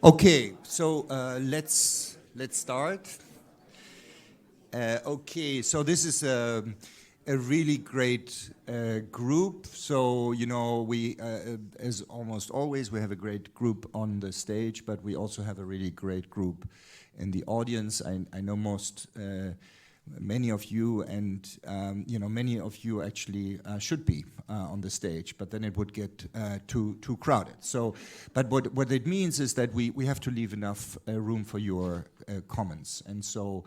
Okay, so let's start. Okay, so this is a really great group. So we, as almost always, we have a great group on the stage, but we also have a really great group in the audience. I know many of you, and many of you actually should be on the stage, but then it would get too crowded. So, but what it means is that we have to leave enough room for your comments, and so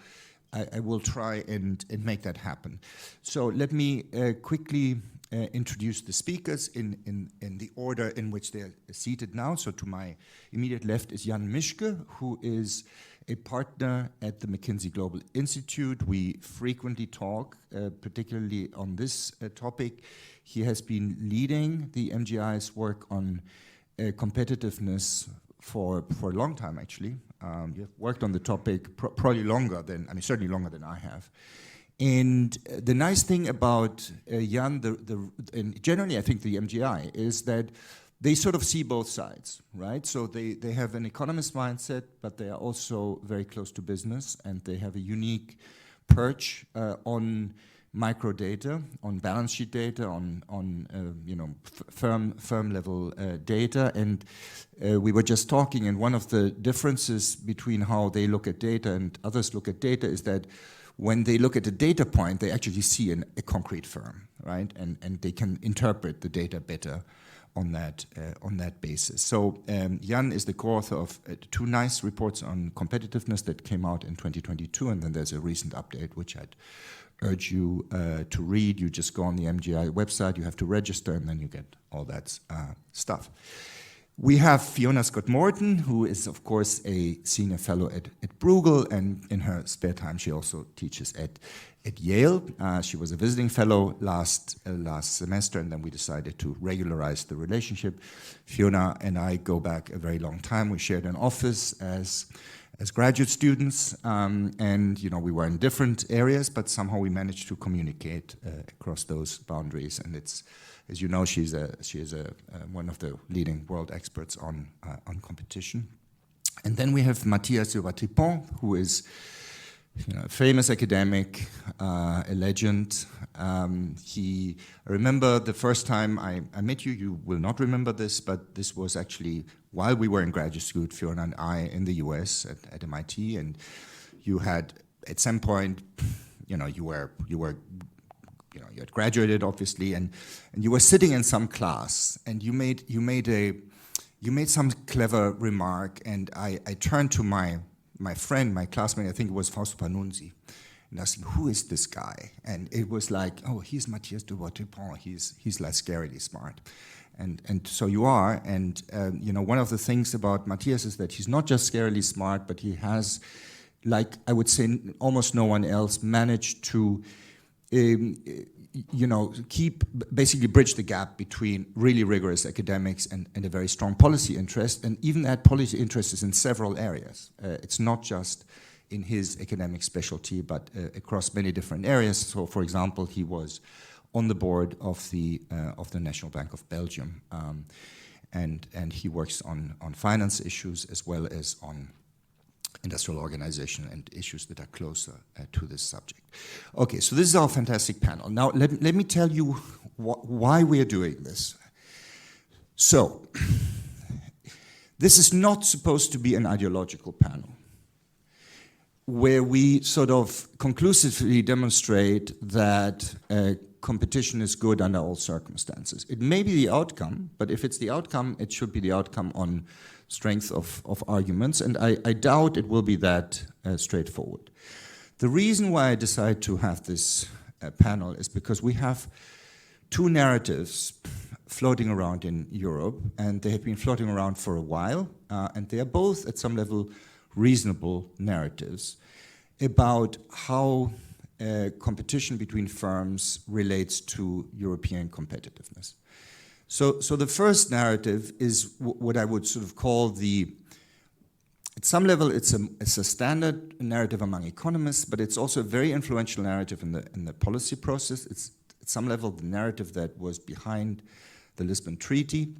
I will try and make that happen. So let me quickly introduce the speakers in the order in which they're seated now. So to my immediate left is Jan Mischke, who is a partner at the McKinsey Global Institute. We frequently talk, particularly on this topic. He has been leading the MGI's work on competitiveness for a long time, actually. You've worked on the topic probably longer than, certainly longer than I have. And the nice thing about Jan, and generally I think the MGI, is that they sort of see both sides, right? So they have an economist mindset, but they are also very close to business, and they have a unique perch on micro data, on balance sheet data, on firm level data. And we were just talking, and one of the differences between how they look at data and others look at data is that when they look at a data point, they actually see a concrete firm, right? And they can interpret the data better on that basis. So Jan is the co-author of two nice reports on competitiveness that came out in 2022, and then there's a recent update which I'd urge you to read. You just go on the MGI website, you have to register, and then you get all that stuff. We have Fiona Scott-Morton, who is, of course, a senior fellow at Bruegel, and in her spare time she also teaches at Yale. She was a visiting fellow last semester, and then we decided to regularize the relationship. Fiona and I go back a very long time. We shared an office as graduate students, and we were in different areas, but somehow we managed to communicate across those boundaries. And it's, as you know, she is one of the leading world experts on competition. And then we have Matthias Tripon, who is a famous academic, a legend. I remember the first time I met you. You will not remember this, but this was actually while we were in graduate school, Fiona and I, in the US at MIT, and you had at some point, you had graduated obviously, and you were sitting in some class, and you made some clever remark, and I turned to my friend, my classmate, I think it was Fausto Panunzi, and asked him, who is this guy? And it was like, oh, he's Matthias Tripon, he's like scarily smart. And so you are, and one of the things about Matthias is that he's not just scarily smart, but he has, like I would say, almost no one else managed to basically bridge the gap between really rigorous academics and a very strong policy interest, and even that policy interest is in several areas. It's not just in his academic specialty, but across many different areas. So, for example, he was on the board of the National Bank of Belgium, and he works on finance issues as well as on industrial organization and issues that are closer to this subject. Okay, so this is our fantastic panel. Now, let me tell you why we are doing this. So, this is not supposed to be an ideological panel where we sort of conclusively demonstrate that competition is good under all circumstances. It may be the outcome, but if it's the outcome, it should be the outcome on strength of arguments, and I doubt it will be that straightforward. The reason why I decided to have this panel is because we have two narratives floating around in Europe, and they have been floating around for a while, and they are both at some level reasonable narratives about how competition between firms relates to European competitiveness. So the first narrative is what I would sort of call at some level it's a standard narrative among economists, but it's also a very influential narrative in the policy process. It's at some level the narrative that was behind the Lisbon Treaty,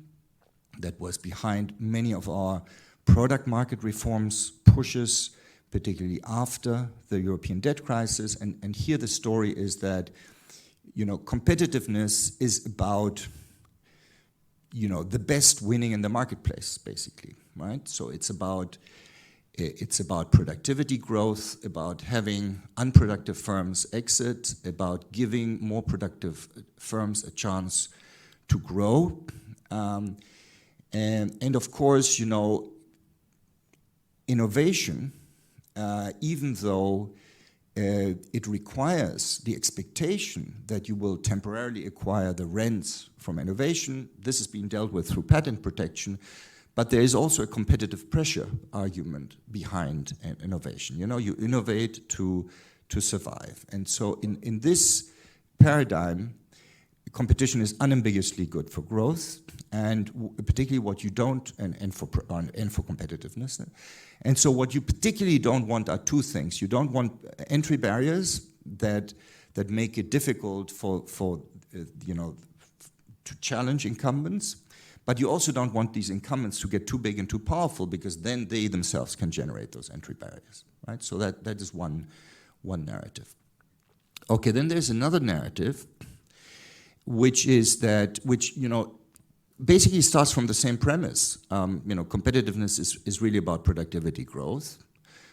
that was behind many of our product market reforms pushes, particularly after the European debt crisis. And here the story is that, competitiveness is about, the best winning in the marketplace, basically, right? So it's about productivity growth, about having unproductive firms exit, about giving more productive firms a chance to grow. And of course, innovation, even though it requires the expectation that you will temporarily acquire the rents from innovation, this is being dealt with through patent protection. But there is also a competitive pressure argument behind innovation. You innovate to survive. And so in this paradigm, competition is unambiguously good for growth, and particularly what you don't, and for competitiveness. And so what you particularly don't want are two things. You don't want entry barriers that make it difficult for to challenge incumbents. But you also don't want these incumbents to get too big and too powerful, because then they themselves can generate those entry barriers, right? So that is one narrative. Okay, then there's another narrative, which basically starts from the same premise. Competitiveness is really about productivity growth.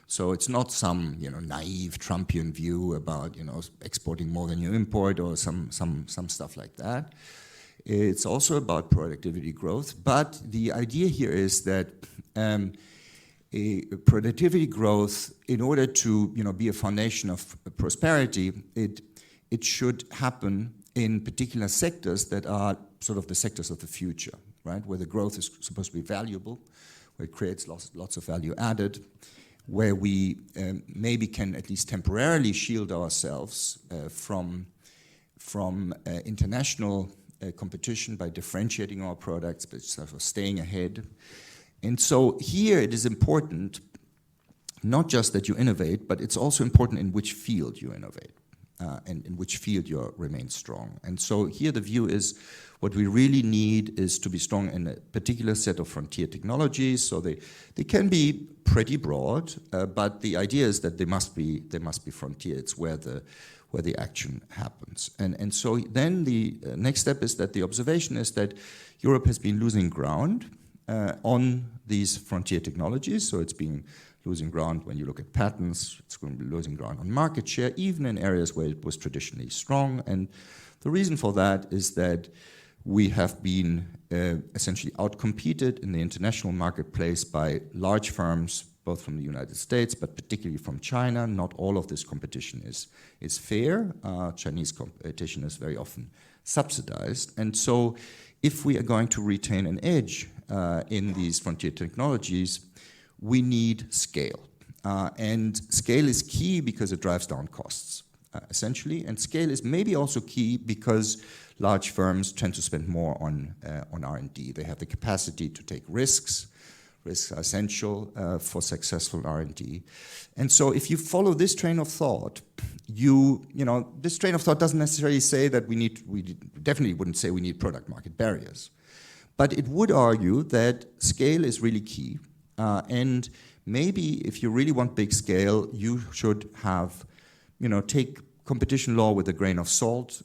So it's not some naive Trumpian view about exporting more than you import or some stuff like that. It's also about productivity growth, but the idea here is that productivity growth, in order to be a foundation of prosperity, it should happen in particular sectors that are sort of the sectors of the future, right? Where the growth is supposed to be valuable, where it creates lots of value added, where we maybe can at least temporarily shield ourselves from international competition by differentiating our products, but sort of staying ahead. And so here it is important, not just that you innovate, but it's also important in which field you innovate and in which field you remain strong. And so here the view is what we really need is to be strong in a particular set of frontier technologies. So they can be pretty broad, but the idea is that they must be frontier. It's where the action happens. And so then the next step is that the observation is that Europe has been losing ground on these frontier technologies. So it's been losing ground when you look at patents, it's going to be losing ground on market share, even in areas where it was traditionally strong. And the reason for that is that we have been essentially outcompeted in the international marketplace by large firms, both from the United States, but particularly from China. Not all of this competition is fair. Chinese competition is very often subsidized. And so if we are going to retain an edge in these frontier technologies, we need scale. And scale is key because it drives down costs, essentially. And scale is maybe also key because large firms tend to spend more on R&D. They have the capacity to take risks. Risks are essential for successful R&D. And so if you follow this train of thought, this train of thought doesn't necessarily say that we definitely wouldn't say we need product market barriers. But it would argue that scale is really key. And maybe if you really want big scale, you should have, take competition law with a grain of salt.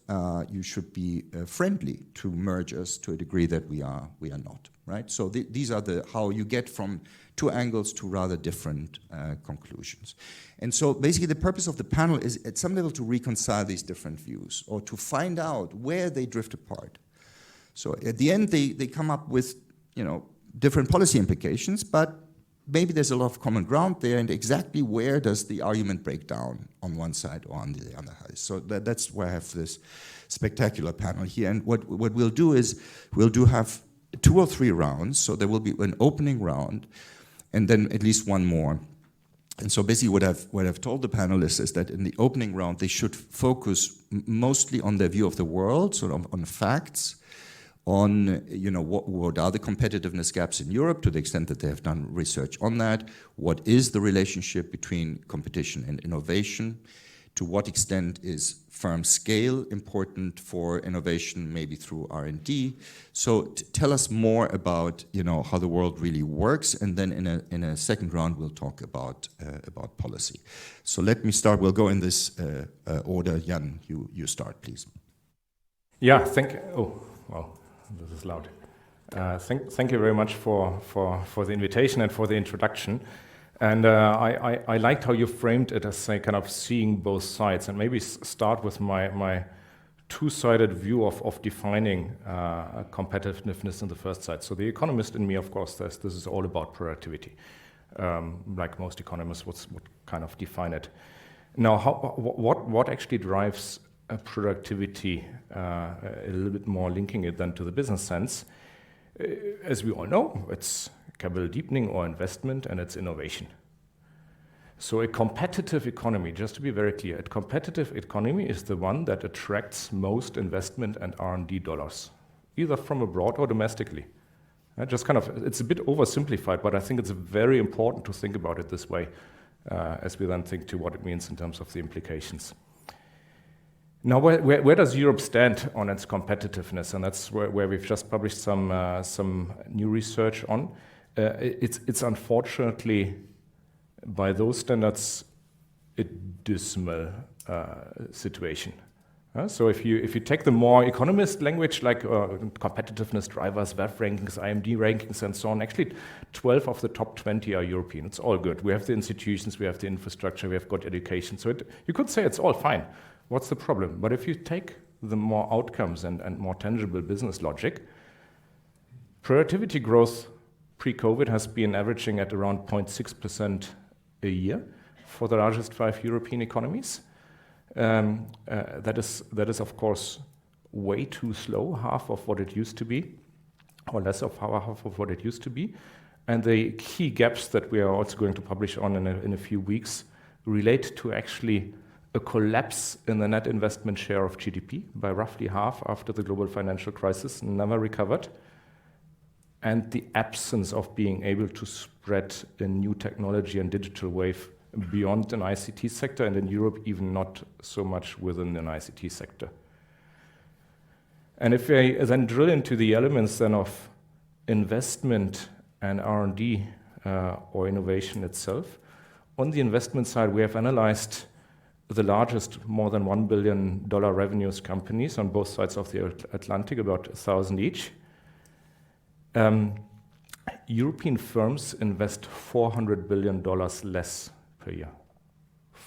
You should be friendly to mergers to a degree that we are not, right? So these are how you get from two angles to rather different conclusions. And so basically the purpose of the panel is at some level to reconcile these different views or to find out where they drift apart. So at the end, they come up with, different policy implications, but maybe there's a lot of common ground there, and exactly where does the argument break down on one side or on the other side. So that's why I have this spectacular panel here. And what we'll do is we'll have 2 or 3 rounds. So there will be an opening round and then at least one more. And so basically what I've told the panelists is that in the opening round, they should focus mostly on their view of the world, sort of on facts, on what are the competitiveness gaps in Europe to the extent that they have done research on that, what is the relationship between competition and innovation, to what extent is firm scale important for innovation, maybe through R&D. So tell us more about, you know, how the world really works, and then in a second round we'll talk about policy. So let me start. We'll go in this order. Jan, you start, please. Yeah, thank you. Oh, wow, this is loud. Thank you very much for the invitation and for the introduction. And I liked how you framed it as say, kind of seeing both sides, and maybe start with my two-sided view of defining competitiveness in the first side. So the economist in me, of course, says this is all about productivity. Like most economists would kind of define it. Now, what actually drives productivity, a little bit more linking it then to the business sense? As we all know, it's capital deepening or investment, and it's innovation. So a competitive economy, just to be very clear, a competitive economy is the one that attracts most investment and R&D dollars, either from abroad or domestically. Just kind of, it's a bit oversimplified, but I think it's very important to think about it this way as we then think to what it means in terms of the implications. Now, where does Europe stand on its competitiveness? And that's where we've just published some new research on. It's unfortunately, by those standards, a dismal situation. So if you take the more economist language, like competitiveness drivers, WEF rankings, IMD rankings, and so on, actually 12 of the top 20 are European. It's all good. We have the institutions, we have the infrastructure, we have good education. So you could say it's all fine. What's the problem? But if you take the more outcomes and more tangible business logic, productivity growth pre-COVID has been averaging at around 0.6% a year for the largest 5 European economies. That is, of course, way too slow, half of what it used to be, or less of half of what it used to be. And the key gaps that we are also going to publish on in a few weeks relate to actually a collapse in the net investment share of GDP by roughly half after the global financial crisis, never recovered, and the absence of being able to spread a new technology and digital wave beyond an ICT sector, and in Europe even not so much within an ICT sector. And if I then drill into the elements then of investment and R&D or innovation itself, on the investment side we have analyzed the largest, more than $1 billion revenues companies on both sides of the Atlantic, about 1,000 each. European firms invest $400 billion less per year.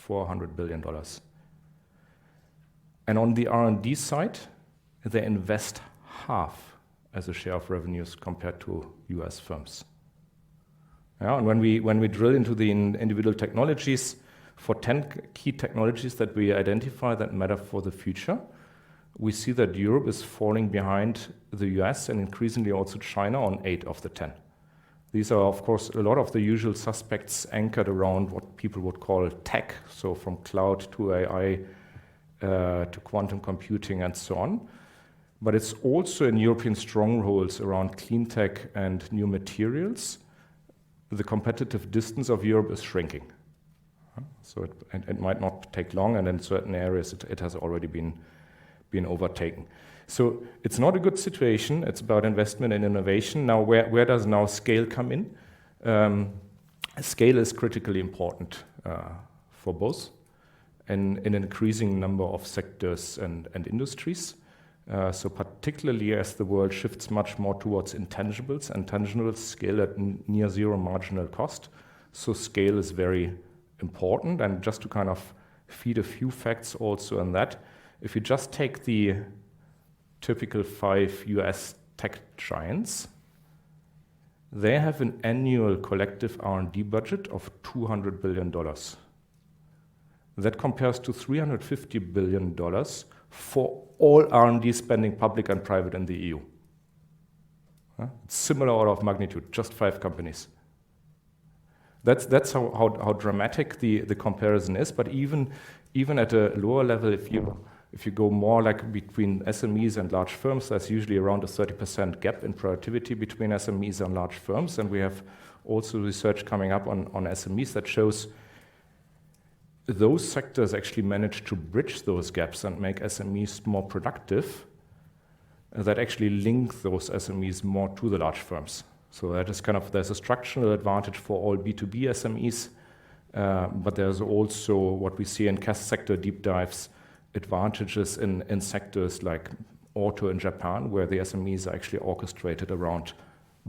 $400 billion. And on the R&D side, they invest half as a share of revenues compared to US firms. Yeah, and when we drill into the individual technologies, for 10 key technologies that we identify that matter for the future, we see that Europe is falling behind the US and increasingly also China on 8 of the 10. These are, of course, a lot of the usual suspects anchored around what people would call tech, so from cloud to AI to quantum computing and so on. But it's also in European strongholds around clean tech and new materials. The competitive distance of Europe is shrinking. So it might not take long, and in certain areas it has already been overtaken. So it's not a good situation. It's about investment and innovation. Now, where does now scale come in? Scale is critically important for both in an increasing number of sectors and industries. So particularly as the world shifts much more towards intangibles, and tangibles scale at near zero marginal cost. So scale is very important. And just to kind of feed a few facts also on that, if you just take the typical 5 US tech giants, they have an annual collective R&D budget of $200 billion. That compares to $350 billion for all R&D spending, public and private, in the EU. Similar order of magnitude, just 5 companies. That's how dramatic the comparison is. But even at a lower level, if you go more like between SMEs and large firms, there's usually around a 30% gap in productivity between SMEs and large firms. And we have also research coming up on SMEs that shows those sectors actually manage to bridge those gaps and make SMEs more productive, that actually link those SMEs more to the large firms. So that is kind of, there's a structural advantage for all B2B SMEs, but there's also what we see in sector deep dives, advantages in sectors like auto in Japan, where the SMEs are actually orchestrated around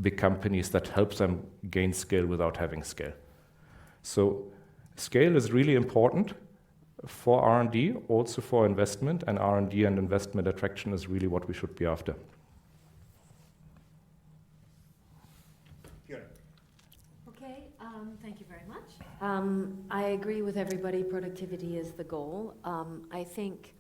big companies that help them gain scale without having scale. So scale is really important for R&D, also for investment, and R&D and investment attraction is really what we should be after. Okay, thank you very much. I agree with everybody, productivity is the goal. I think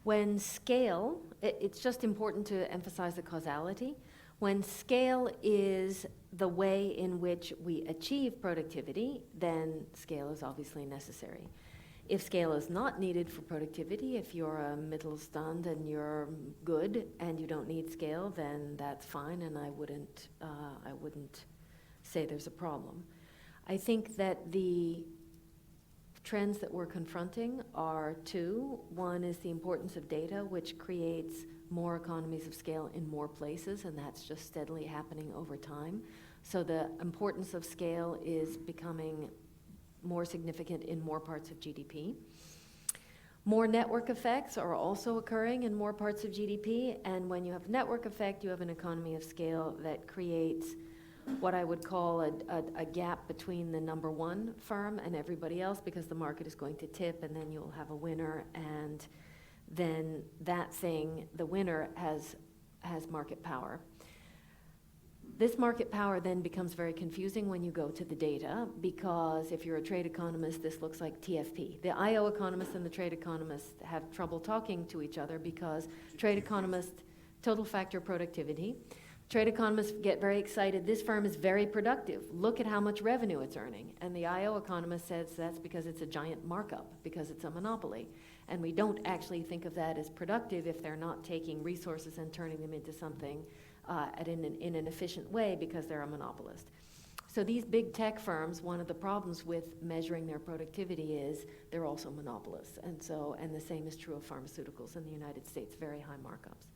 when scale, it's just important to emphasize the causality. When scale is the way in which we achieve productivity, then scale is obviously necessary. If scale is not needed for productivity, if you're a Mittelstand and you're good and you don't need scale, then that's fine, and I wouldn't say there's a problem. I think that the trends that we're confronting are two. One is the importance of data, which creates more economies of scale in more places, and that's just steadily happening over time. So the importance of scale is becoming more significant in more parts of GDP. More network effects are also occurring in more parts of GDP, and when you have network effect, you have an economy of scale that creates what I would call a gap between the number one firm and everybody else, because the market is going to tip, and then you'll have a winner, and then that thing, the winner, has market power. This market power then becomes very confusing when you go to the data, because if you're a trade economist, this looks like TFP. The IO economists and the trade economists have trouble talking to each other because trade economists, total factor productivity. Trade economists get very excited. This firm is very productive. Look at how much revenue it's earning. And the IO economist says that's because it's a giant markup, because it's a monopoly. And we don't actually think of that as productive if they're not taking resources and turning them into something in an efficient way, because they're a monopolist. So these big tech firms, one of the problems with measuring their productivity is they're also monopolists. And the same is true of pharmaceuticals in the United States, very high markups.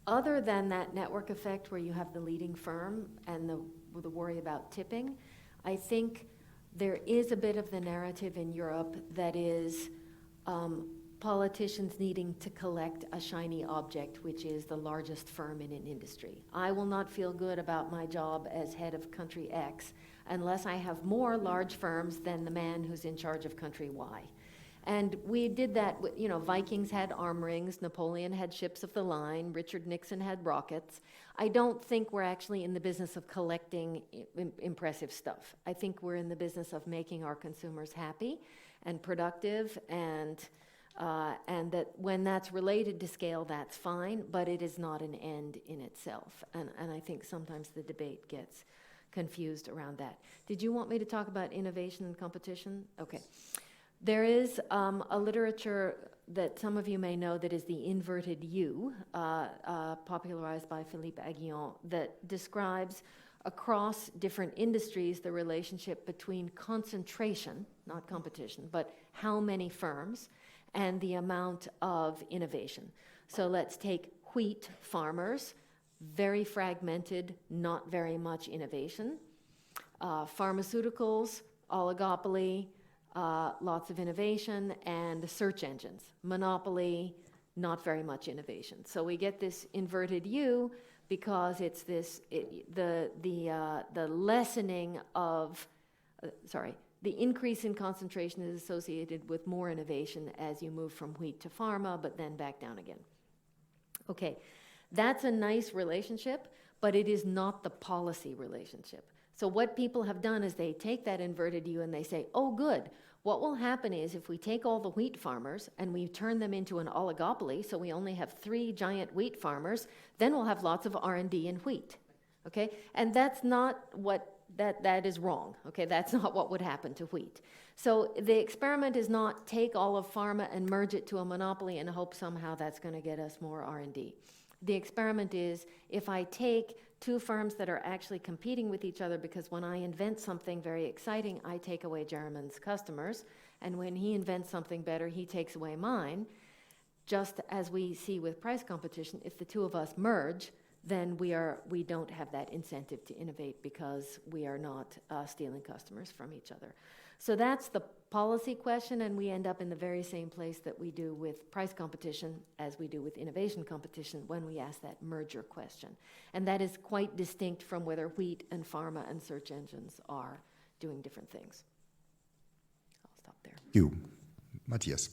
Other than that network effect where you have the leading firm and the worry about tipping, I think there is a bit of the narrative in Europe that is politicians needing to collect a shiny object, which is the largest firm in an industry. I will not feel good about my job as head of country X unless I have more large firms than the man who's in charge of country Y. And we did that, Vikings had arm rings, Napoleon had ships of the line, Richard Nixon had rockets. I don't think we're actually in the business of collecting impressive stuff. I think we're in the business of making our consumers happy and productive, and that when that's related to scale, that's fine, but it is not an end in itself. And I think sometimes the debate gets confused around that. Did you want me to talk about innovation and competition? Okay. There is a literature that some of you may know that is the inverted U, popularized by Philippe Aghion, that describes across different industries the relationship between concentration, not competition, but how many firms, and the amount of innovation. So let's take wheat farmers, very fragmented, not very much innovation. Pharmaceuticals, oligopoly, lots of innovation, and search engines, monopoly, not very much innovation. So we get this inverted U because it's the lessening of, the increase in concentration is associated with more innovation as you move from wheat to pharma, but then back down again. Okay, that's a nice relationship, but it is not the policy relationship. So what people have done is they take that inverted U and they say, oh good, what will happen is if we take all the wheat farmers and we turn them into an oligopoly, so we only have 3 giant wheat farmers, then we'll have lots of R&D in wheat, okay? And that's not what, that is wrong, okay? That's not what would happen to wheat. So the experiment is not take all of pharma and merge it to a monopoly and hope somehow that's gonna get us more R&D. The experiment is if I take two firms that are actually competing with each other, because when I invent something very exciting, I take away German's customers, and when he invents something better, he takes away mine. Just as we see with price competition, if the two of us merge, then we don't have that incentive to innovate because we are not stealing customers from each other. So that's the policy question, and we end up in the very same place that we do with price competition as we do with innovation competition when we ask that merger question. And that is quite distinct from whether wheat and pharma and search engines are doing different things. I'll stop there. Thank you. Matthias.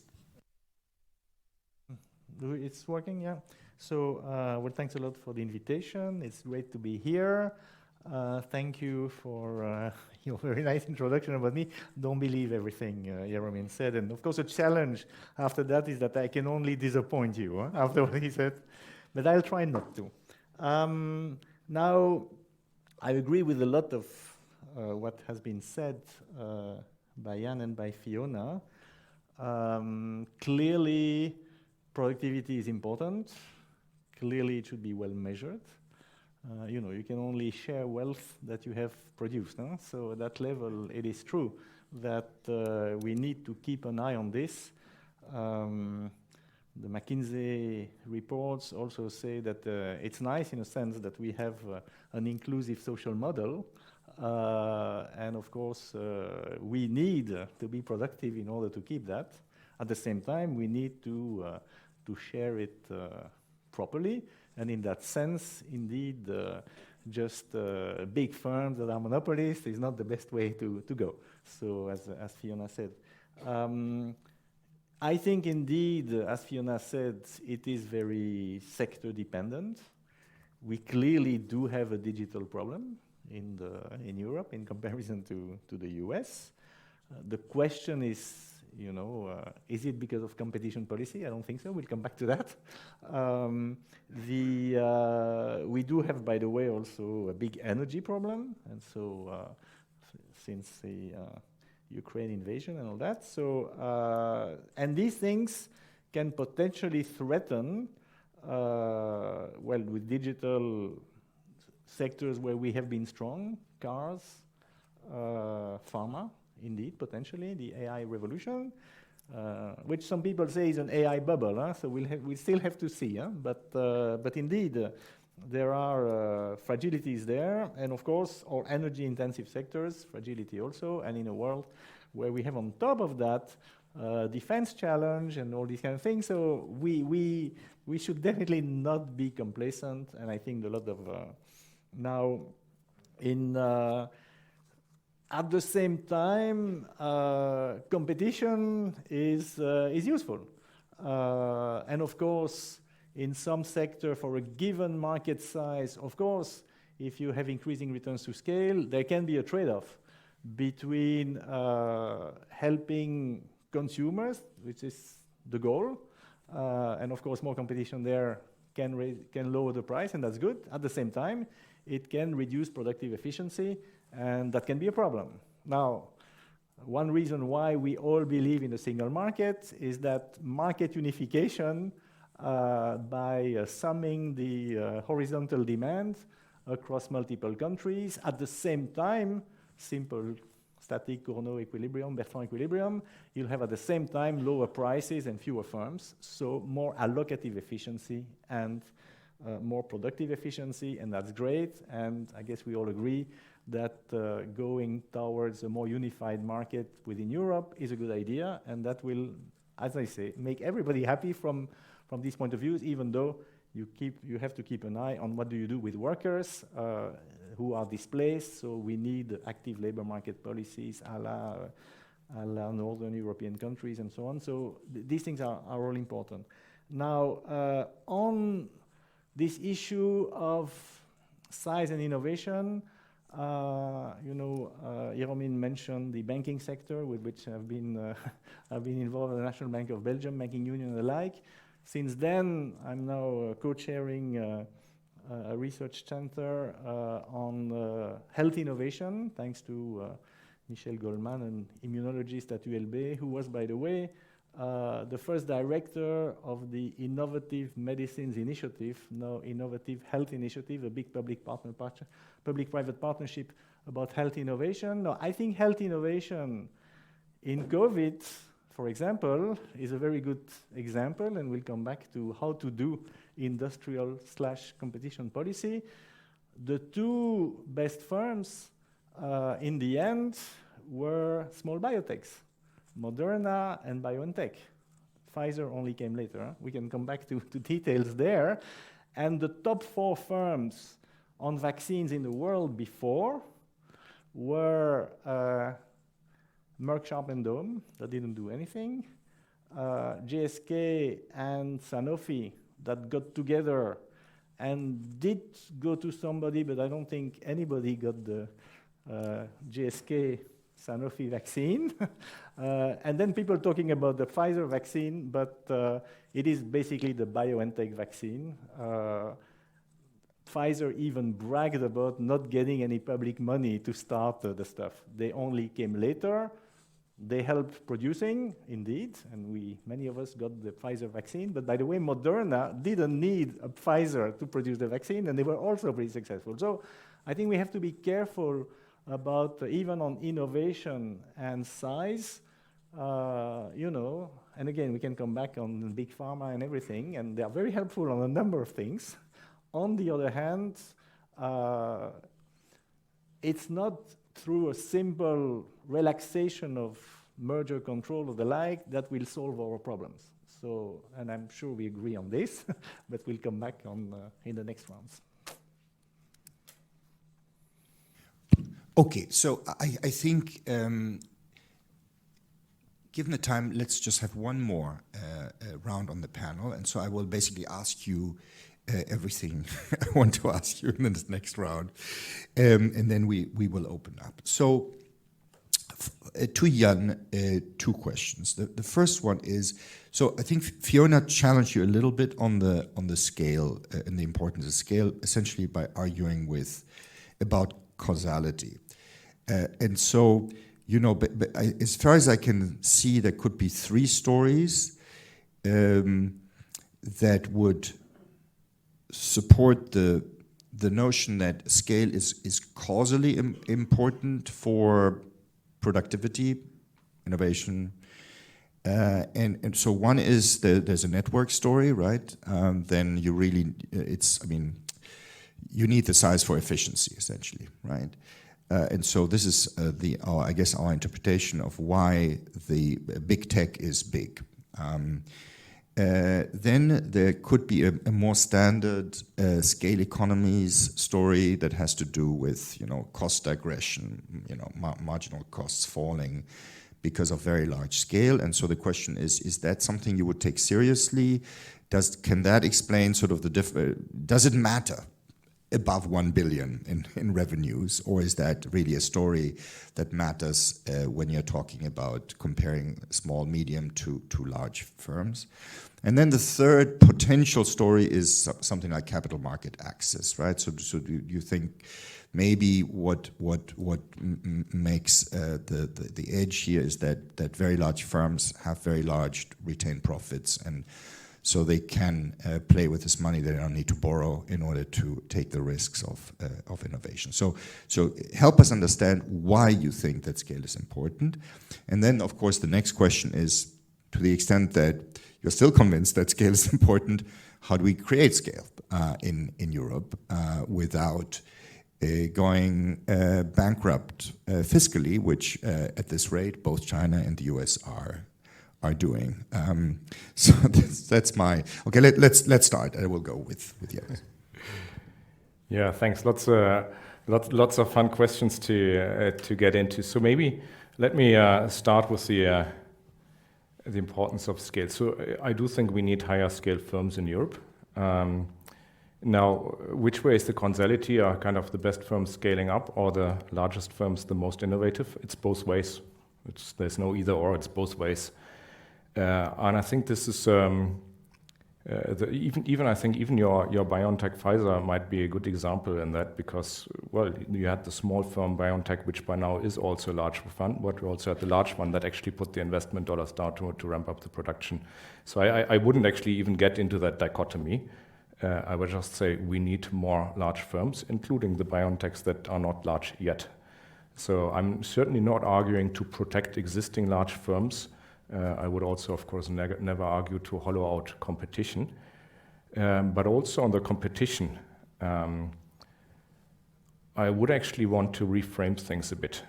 It's working, yeah. So, well, thanks a lot for the invitation. It's great to be here. Thank you for your very nice introduction about me. Don't believe everything Jeromin said. And of course, a challenge after that is that I can only disappoint you after what he said. But I'll try not to. Now, I agree with a lot of what has been said by Jan and by Fiona. Clearly, productivity is important. Clearly, it should be well measured. You can only share wealth that you have produced. So at that level, it is true that we need to keep an eye on this. The McKinsey reports also say that it's nice in a sense that we have an inclusive social model. And of course, we need to be productive in order to keep that. At the same time, we need to share it properly. And in that sense, indeed, just big firms that are monopolists is not the best way to go. So as Fiona said. I think indeed, as Fiona said, it is very sector dependent. We clearly do have a digital problem in Europe in comparison to the US. The question is, is it because of competition policy? I don't think so. We'll come back to that. We do have, by the way, also a big energy problem. And so since the Ukraine invasion and all that. So, and these things can potentially threaten, with digital sectors where we have been strong, cars, pharma, indeed, potentially, the AI revolution, which some people say is an AI bubble, so we still have to see. But indeed, there are fragilities there, and of course, our energy-intensive sectors, fragility also, and in a world where we have on top of that defense challenge and all these kind of things, so we should definitely not be complacent, and I think a lot of now in at the same time, competition is useful. And of course, in some sector, for a given market size, of course, if you have increasing returns to scale, there can be a trade-off between helping consumers, which is the goal, and of course, more competition there can lower the price, and that's good. At the same time, it can reduce productive efficiency, and that can be a problem. Now, one reason why we all believe in a single market is that market unification by summing the horizontal demand across multiple countries. At the same time, simple static Cournot equilibrium, Bertrand equilibrium, you'll have at the same time lower prices and fewer firms, so more allocative efficiency and more productive efficiency, and that's great. And I guess we all agree that going towards a more unified market within Europe is a good idea, and that will, as I say, make everybody happy from these point of views, even though you have to keep an eye on what do you do with workers who are displaced. So we need active labor market policies a la Northern European countries and so on. So these things are all important. Now, on this issue of size and innovation, Jeromin mentioned the banking sector, with which I've been involved in the National Bank of Belgium, Banking Union and the like. Since then, I'm now co-chairing a research center on health innovation, thanks to Michel Goldman, an immunologist at ULB, who was, by the way, the first director of the Innovative Medicines Initiative, now Innovative Health Initiative, a big public-private partnership about health innovation. Now, I think health innovation in COVID, for example, is a very good example, and we'll come back to how to do industrial/competition policy. The two best firms in the end were small biotechs, Moderna and BioNTech. Pfizer only came later. Huh? We can come back to details there. And the top 4 firms on vaccines in the world before were Merck Sharp and Dohme, that didn't do anything, GSK and Sanofi, that got together and did go to somebody, but I don't think anybody got the GSK Sanofi vaccine. And then people talking about the Pfizer vaccine, but it is basically the BioNTech vaccine. Pfizer even bragged about not getting any public money to start the stuff. They only came later. They helped producing, indeed, and many of us got the Pfizer vaccine. But by the way, Moderna didn't need a Pfizer to produce the vaccine, and they were also pretty successful. So I think we have to be careful about even on innovation and size, and again, we can come back on big pharma and everything, and they are very helpful on a number of things. On the other hand, it's not through a simple relaxation of merger control or the like that will solve our problems. So, and I'm sure we agree on this, but we'll come back on in the next rounds. Okay, so I think, given the time, let's just have one more round on the panel. And so I will basically ask you everything I want to ask you in this next round. And then we will open up. So to Jan, 2 questions. The first one is, so I think Fiona challenged you a little bit on the scale and the importance of scale, essentially by arguing about causality. And so, but as far as I can see, there could be 3 stories that would support the notion that scale is causally important for productivity, innovation. And so one is there's a network story, right? Then you really, you need the size for efficiency, essentially, right? And so this is our interpretation of why the big tech is big. Then there could be a more standard scale economies story that has to do with cost digression, marginal costs falling because of very large scale. And so the question is that something you would take seriously? Can that explain sort of does it matter above 1 billion in revenues, or is that really a story that matters when you're talking about comparing small, medium to large firms? And then the third potential story is something like capital market access, right? So do you think maybe what makes the edge here is that very large firms have very large retained profits, and so they can play with this money. They don't need to borrow in order to take the risks of innovation. So help us understand why you think that scale is important. And then, of course, the next question is, to the extent that you're still convinced that scale is important, how do we create scale in Europe without going bankrupt fiscally, which at this rate, both China and the US are doing. So that's my okay. Let's start. I will go with Jens. Yeah, thanks. Lots of fun questions to get into. So maybe let me start with the importance of scale. So I do think we need higher scale firms in Europe. Now, which way is the causality? Are kind of the best firms scaling up, or the largest firms the most innovative? It's both ways. There's no either or. It's both ways. And I think this is Even I think even your BioNTech Pfizer might be a good example in that, because well, you had the small firm BioNTech, which by now is also a large fund, but you also had the large one that actually put the investment dollars down to ramp up the production. So I wouldn't actually even get into that dichotomy. I would just say we need more large firms, including the BioNTechs that are not large yet. So I'm certainly not arguing to protect existing large firms. I would also, of course, never argue to hollow out competition. But also on the competition, I would actually want to reframe things a bit.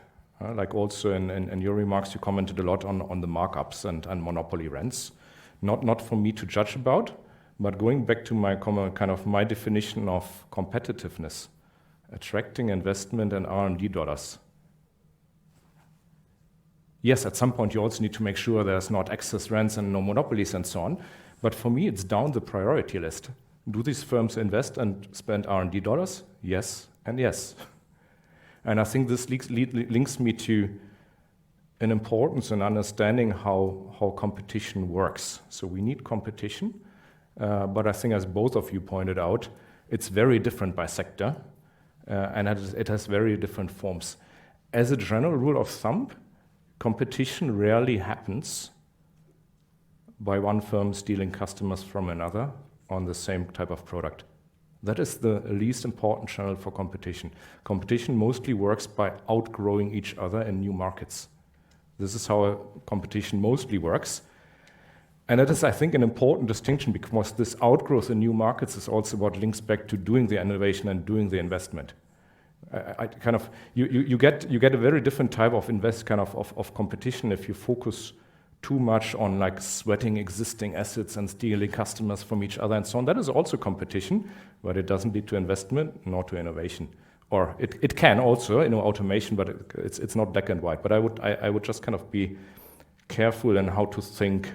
Like also in your remarks, you commented a lot on the markups and monopoly rents. Not for me to judge about, but going back to my my definition of competitiveness, attracting investment and R&D dollars. Yes, at some point you also need to make sure there's not excess rents and no monopolies and so on. But for me, it's down the priority list. Do these firms invest and spend R&D dollars? Yes and yes. And I think this links me to an importance in understanding how competition works. So we need competition, but I think, as both of you pointed out, it's very different by sector, and it has very different forms. As a general rule of thumb, competition rarely happens by one firm stealing customers from another on the same type of product. That is the least important channel for competition. Competition mostly works by outgrowing each other in new markets. This is how competition mostly works. And that is, I think, an important distinction, because this outgrowth in new markets is also what links back to doing the innovation and doing the investment. You get a very different type of competition if you focus too much on like sweating existing assets and stealing customers from each other and so on. That is also competition, but it doesn't lead to investment nor to innovation. Or it can also, automation, but it's not black and white. But I would just be careful in how to think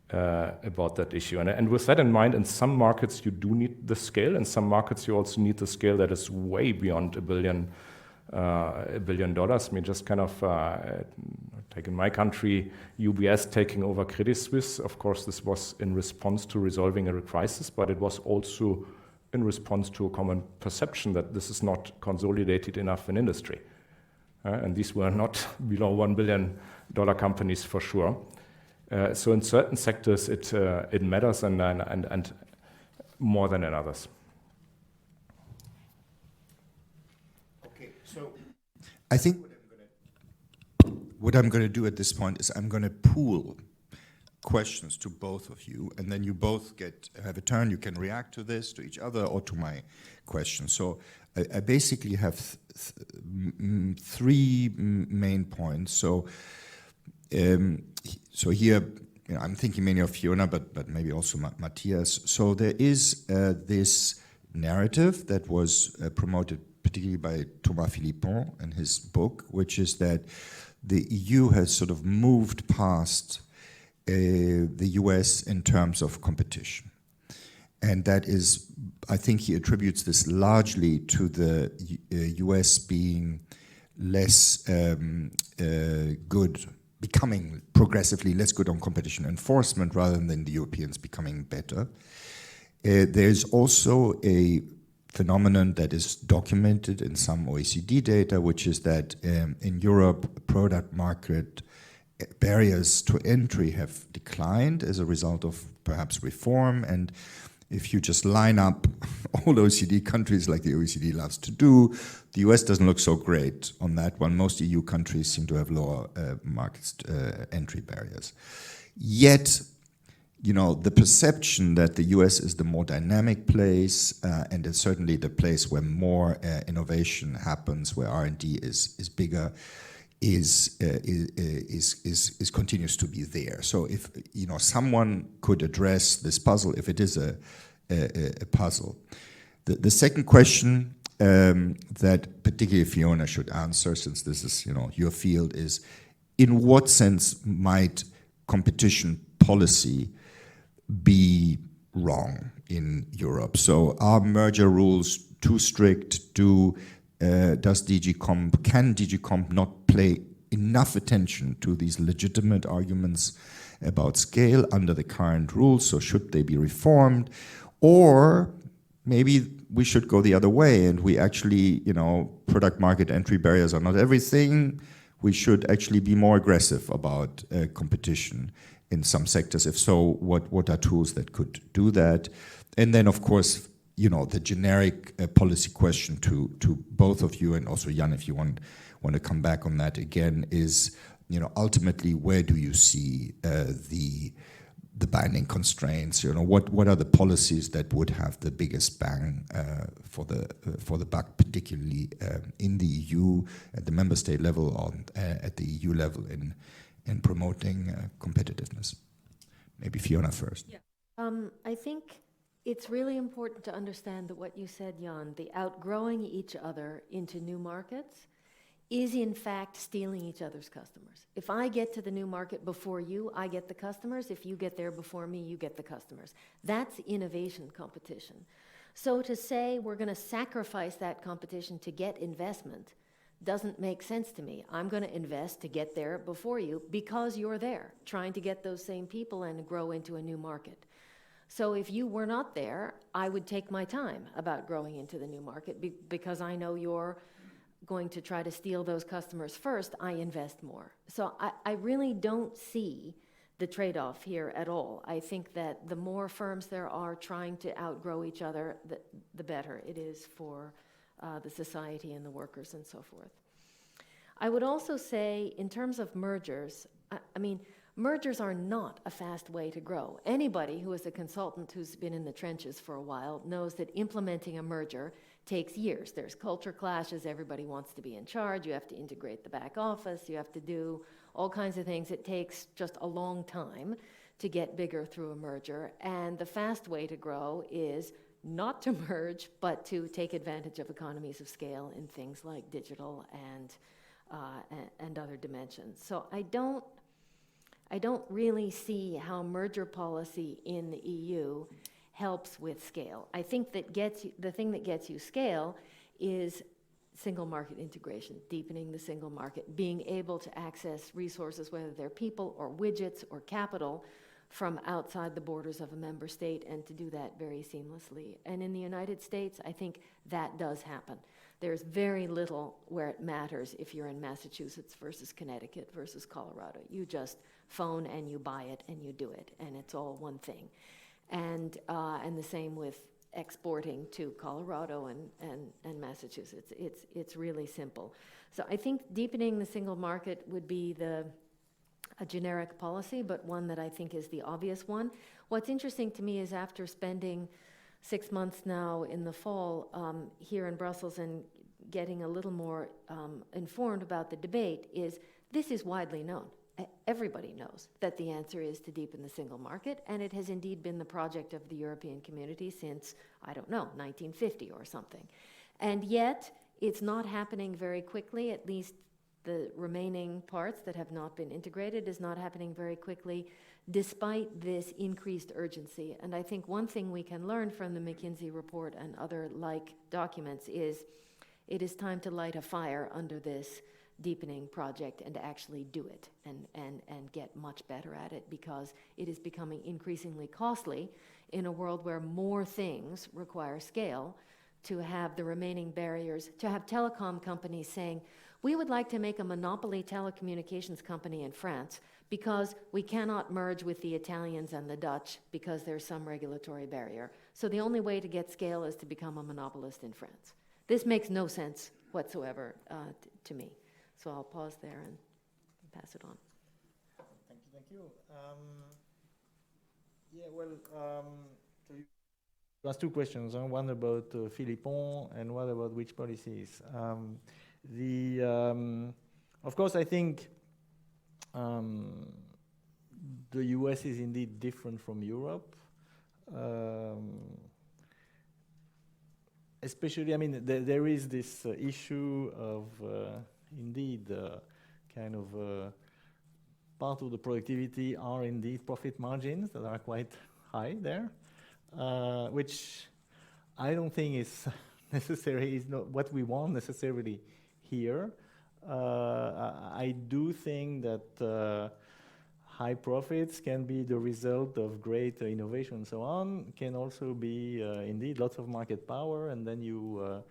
about that issue. And with that in mind, in some markets you do need the scale. In some markets you also need the scale that is way beyond $1 billion. I mean, just take in my country, UBS taking over Credit Suisse. Of course, this was in response to resolving a crisis, but it was also in response to a common perception that this is not consolidated enough in industry. And these were not below $1 billion companies for sure. So in certain sectors it matters and more than in others. Okay, so I think what I'm going to do at this point is I'm going to pool questions to both of you, and then you both have a turn. You can react to this, to each other, or to my question. So I basically have three main points. So here, I'm thinking mainly of Fiona, but maybe also Matthias. So there is this narrative that was promoted particularly by Thomas Philippon in his book, which is that the EU has sort of moved past the US in terms of competition. And that is, I think he attributes this largely to the US being less good, becoming progressively less good on competition enforcement rather than the Europeans becoming better. There's also a phenomenon that is documented in some OECD data, which is that in Europe, product market barriers to entry have declined as a result of perhaps reform. And if you just line up all OECD countries like the OECD loves to do, the US doesn't look so great on that one. Most EU countries seem to have lower market entry barriers. Yet, the perception that the US is the more dynamic place and it's certainly the place where more innovation happens, where R&D is bigger, is continues to be there. So if someone could address this puzzle, if it is a puzzle, the second question that particularly Fiona should answer, since this is your field, is in what sense might competition policy be wrong in Europe? So are merger rules too strict? Can DG Comp not pay enough attention to these legitimate arguments about scale under the current rules, so should they be reformed? Or maybe we should go the other way and we actually, product market entry barriers are not everything. We should actually be more aggressive about competition in some sectors. If so, what are tools that could do that? And then, of course, the generic policy question to both of you, and also Jan, if you want to come back on that again, is, ultimately, where do you see the binding constraints? What are the policies that would have the biggest bang for the buck, particularly in the EU at the member state level, or at the EU level in promoting competitiveness? Maybe Fiona first. Yeah. I think it's really important to understand that what you said, Jan, the outgrowing each other into new markets is in fact stealing each other's customers. If I get to the new market before you, I get the customers. If you get there before me, you get the customers. That's innovation competition. So to say we're going to sacrifice that competition to get investment doesn't make sense to me. I'm going to invest to get there before you because you're there, trying to get those same people and grow into a new market. So if you were not there, I would take my time about growing into the new market because I know you're going to try to steal those customers first. I invest more. So I really don't see the trade-off here at all. I think that the more firms there are trying to outgrow each other, the better it is for the society and the workers and so forth. I would also say, in terms of mergers, mergers are not a fast way to grow. Anybody who is a consultant who's been in the trenches for a while knows that implementing a merger takes years. There's culture clashes, everybody wants to be in charge, you have to integrate the back office, you have to do all kinds of things. It takes just a long time to get bigger through a merger, and the fast way to grow is not to merge, but to take advantage of economies of scale in things like digital and other dimensions. So I don't really see how merger policy in the EU helps with scale. I think that the thing that gets you scale is single market integration, deepening the single market, being able to access resources, whether they're people or widgets or capital, from outside the borders of a member state, and to do that very seamlessly. And in the United States, I think that does happen. There's very little where it matters if you're in Massachusetts versus Connecticut versus Colorado. You just phone and you buy it and you do it, and it's all one thing. And the same with exporting to Colorado and Massachusetts. It's really simple. So I think deepening the single market would be a generic policy, but one that I think is the obvious one. What's interesting to me is, after spending 6 months now in the fall here in Brussels and getting a little more informed about the debate, is this is widely known. Everybody knows that the answer is to deepen the single market, and it has indeed been the project of the European Community since, 1950 or something. And yet, it's not happening very quickly, at least the remaining parts that have not been integrated is not happening very quickly, despite this increased urgency. And I think one thing we can learn from the McKinsey report and other like documents is it is time to light a fire under this deepening project and to actually do it and get much better at it, because it is becoming increasingly costly in a world where more things require scale, to have the remaining barriers, to have telecom companies saying, we would like to make a monopoly telecommunications company in France because we cannot merge with the Italians and the Dutch because there's some regulatory barrier. So the only way to get scale is to become a monopolist in France. This makes no sense whatsoever to me. So I'll pause there and pass it on. Thank you. You asked two questions. One about Philippon and one about which policies. Of course, I think the US is indeed different from Europe. Especially, there is this issue of indeed kind of part of the productivity are indeed profit margins that are quite high there, which I don't think is necessary, is not what we want necessarily here. I do think that high profits can be the result of great innovation and so on, can also be indeed lots of market power, and then you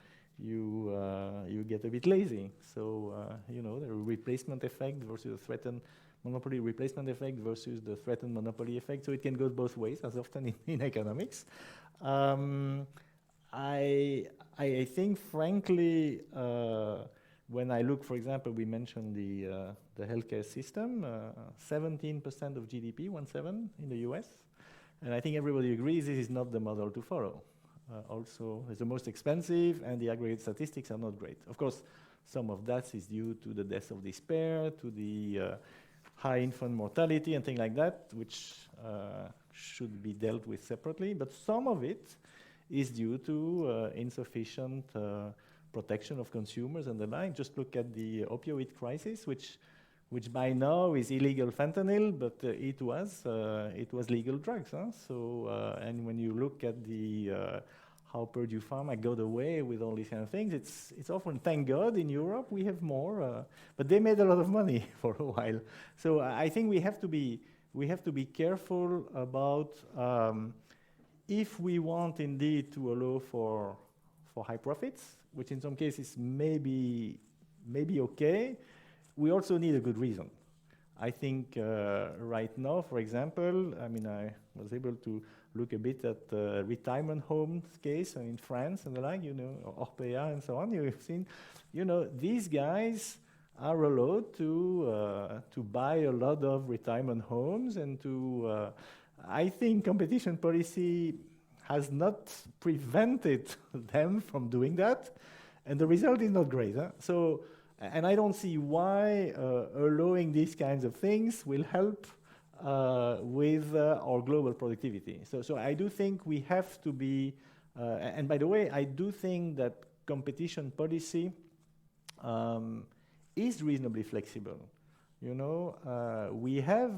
get a bit lazy. So you know, the replacement effect versus the threatened monopoly replacement effect versus the threatened monopoly effect. So it can go both ways, as often in economics. I think, frankly, when I look, for example, we mentioned the healthcare system, 17% of GDP, 17 in the US, and I think everybody agrees this is not the model to follow. Also, it's the most expensive, and the aggregate statistics are not great. Of course, some of that is due to the deaths of despair, to the high infant mortality and things like that, which should be dealt with separately. But some of it is due to insufficient protection of consumers and the like. Just look at the opioid crisis, which by now is illegal fentanyl, but it was legal drugs. Huh? So and when you look at the how Purdue Pharma got away with all these kind of things, it's often, thank God, in Europe we have more, but they made a lot of money for a while. So I think we have to be careful about if we want indeed to allow for high profits, which in some cases may be okay. We also need a good reason. I think right now, for example, I mean, I was able to look a bit at the retirement homes case in France and the like, you know, Orpea and so on. You've seen, you know, these guys are allowed to buy a lot of retirement homes and to, I think competition policy has not prevented them from doing that, and the result is not great. Huh? So, and I don't see why allowing these kinds of things will help with our global productivity. So I do think we have to be, and by the way, I do think that competition policy is reasonably flexible. You know, we have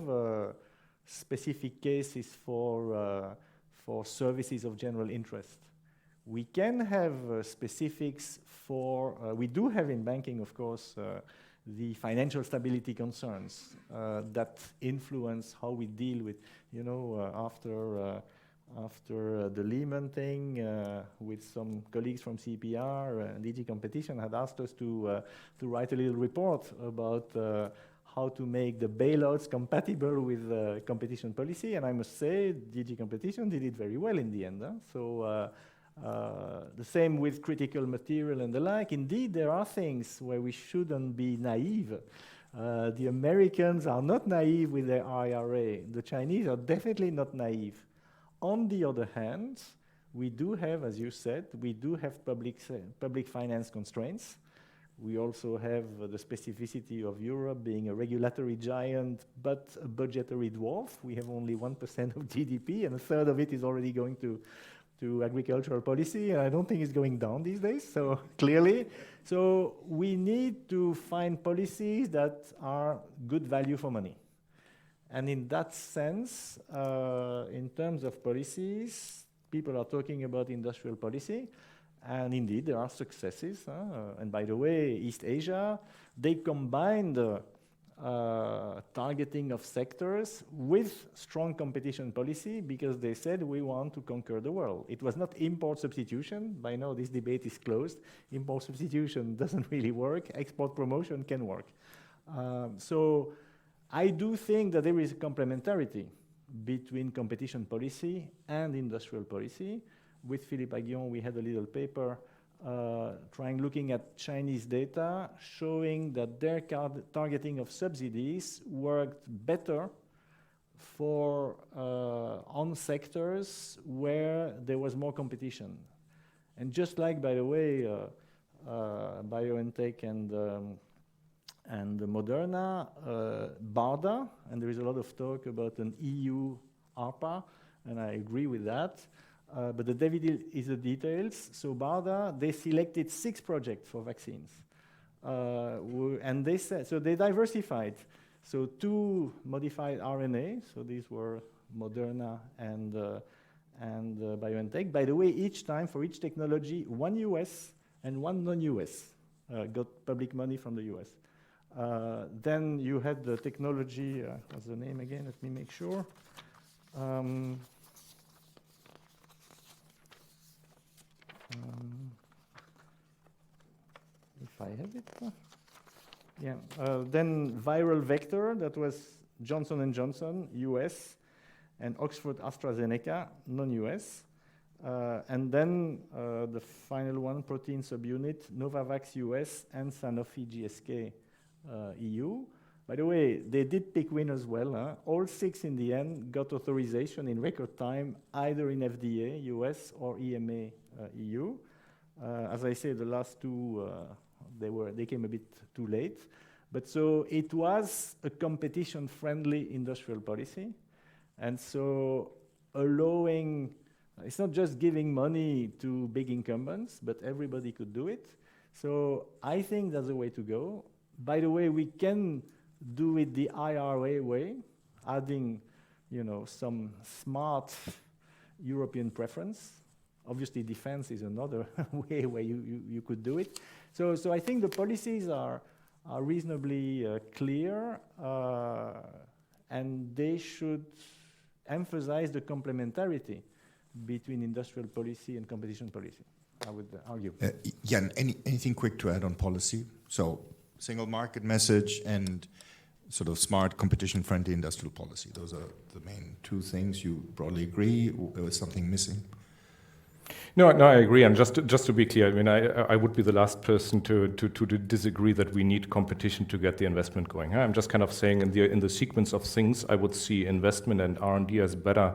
specific cases for services of general interest. We can have specifics for, we do have in banking, of course, the financial stability concerns that influence how we deal with, you know, after the Lehman thing, with some colleagues from CPR, DG Competition had asked us to write a little report about how to make the bailouts compatible with competition policy, and I must say DG Competition did it very well in the end. Huh? So the same with critical material and the like. Indeed, there are things where we shouldn't be naive. The Americans are not naive with their IRA. The Chinese are definitely not naive. On the other hand, we do have, as you said, we do have public finance constraints. We also have the specificity of Europe being a regulatory giant, but a budgetary dwarf. We have only 1% of GDP, and a third of it is already going to agricultural policy, and I don't think it's going down these days, so clearly. So we need to find policies that are good value for money. And in that sense, in terms of policies, people are talking about industrial policy, and indeed there are successes. And by the way, East Asia, they combined targeting of sectors with strong competition policy because they said we want to conquer the world. It was not import substitution. By now this debate is closed. Import substitution doesn't really work. Export promotion can work. So I do think that there is a complementarity between competition policy and industrial policy. With Philippe Aguillon, we had a little paper looking at Chinese data, showing that their targeting of subsidies worked better for on sectors where there was more competition. And just like, by the way, BioNTech and Moderna, BARDA, and there is a lot of talk about an EU ARPA, and I agree with that. But the devil is the details. So BARDA, they selected 6 projects for vaccines. And they said, so they diversified. So 2 modified RNA, so these were Moderna and BioNTech. By the way, each time for each technology, 1 US and 1 non-US got public money from the US. Then you had the technology, what's the name again? Let me make sure. If I have it. Yeah. Then viral vector, that was Johnson & Johnson, US, and Oxford AstraZeneca, non-US. And then the final one, protein subunit, Novavax US and Sanofi GSK EU. By the way, they did pick winners well. Huh? All 6 in the end got authorization in record time, either in FDA, US, or EMA, EU. As I say, the last 2, they came a bit too late. But so it was a competition-friendly industrial policy. And so allowing, it's not just giving money to big incumbents, but everybody could do it. So I think that's the way to go. By the way, we can do it the IRA way, adding, some smart European preference. Obviously, defense is another way where you could do it. So I think the policies are reasonably clear, and they should emphasize the complementarity between industrial policy and competition policy, I would argue. Jan, anything quick to add on policy? So single market message and sort of smart competition-friendly industrial policy. Those are the main 2 things. You broadly agree, or is something missing? No, I agree. And just to be clear, I mean, I would be the last person to disagree that we need competition to get the investment going. I'm just kind of saying in the sequence of things, I would see investment and R&D as better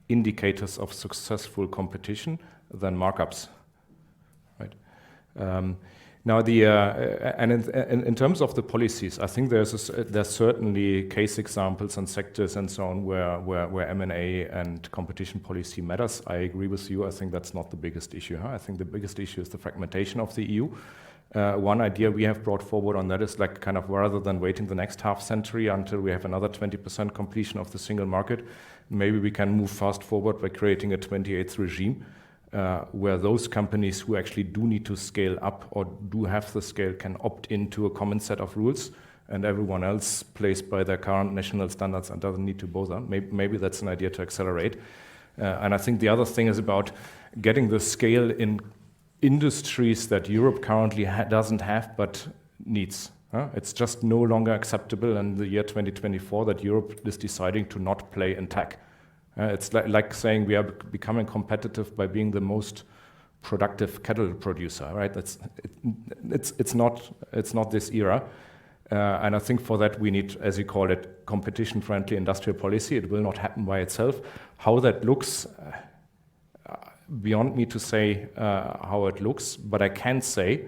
indicators of successful competition than markups, right? Now, in terms of the policies, I think there's certainly case examples and sectors and so on where M&A and competition policy matters. I agree with you. I think that's not the biggest issue. I think the biggest issue is the fragmentation of the EU. One idea we have brought forward on that is like kind of rather than waiting the next half century until we have another 20% completion of the single market, maybe we can move fast forward by creating a 28th regime. Where those companies who actually do need to scale up or do have the scale can opt into a common set of rules, and everyone else plays by their current national standards and doesn't need to bother. Maybe that's an idea to accelerate. And I think the other thing is about getting the scale in industries that Europe currently doesn't have but needs. It's just no longer acceptable in the year 2024 that Europe is deciding to not play in tech. It's like saying we are becoming competitive by being the most productive cattle producer, right? It's not this era, and I think for that we need, as you call it, competition-friendly industrial policy. It will not happen by itself. How that looks, beyond me to say how it looks, but I can say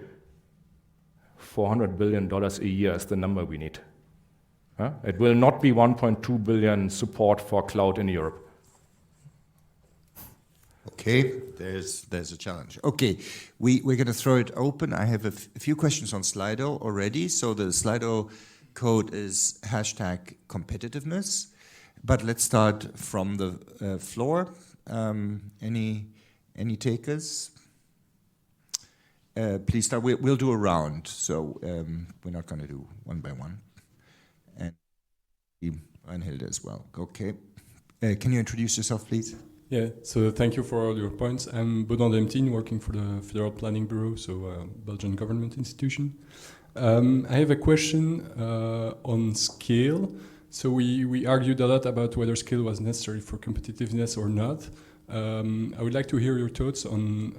$400 billion a year is the number we need. It will not be 1.2 billion support for cloud in Europe. Okay, there's a challenge. Okay, we're going to throw it open. I have a few questions on Slido already. So the Slido code is #competitiveness. But let's start from the floor. Any takers? Please start. We'll do a round, so we're not going to do one by one. And Reinhilde as well. Okay. Can you introduce yourself, please? Yeah, so thank you for all your points. I'm Baudin Demtine, working for the Federal Planning Bureau, so a Belgian government institution. I have a question on scale. So we argued a lot about whether scale was necessary for competitiveness or not. I would like to hear your thoughts on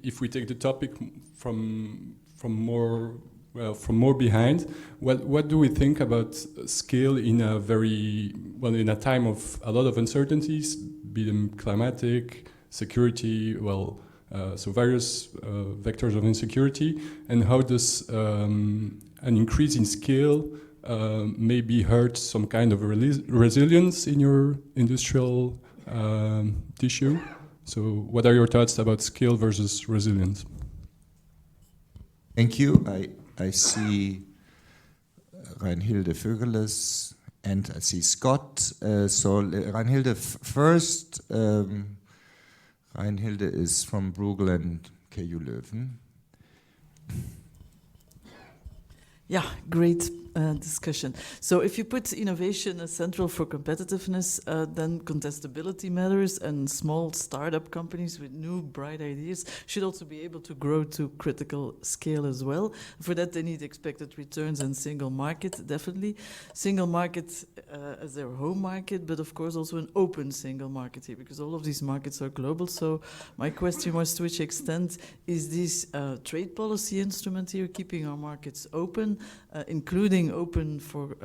if we take the topic from more behind, what do we think about scale in a time of a lot of uncertainties, be them climatic, security, so various vectors of insecurity, and how does an increase in scale maybe hurt some kind of resilience in your industrial tissue? So what are your thoughts about scale versus resilience? Thank you. I see Reinhilde Vögeles and I see Scott. So Reinhilde first. Reinhilde is from Bruegel and KU Leuven. Yeah, great discussion. So if you put innovation as central for competitiveness, then contestability matters, and small startup companies with new, bright ideas should also be able to grow to critical scale as well. For that, they need expected returns and single market, definitely. Single market as their home market, but of course also an open single market here, because all of these markets are global. So my question was, to which extent is this trade policy instrument here keeping our markets open, including open for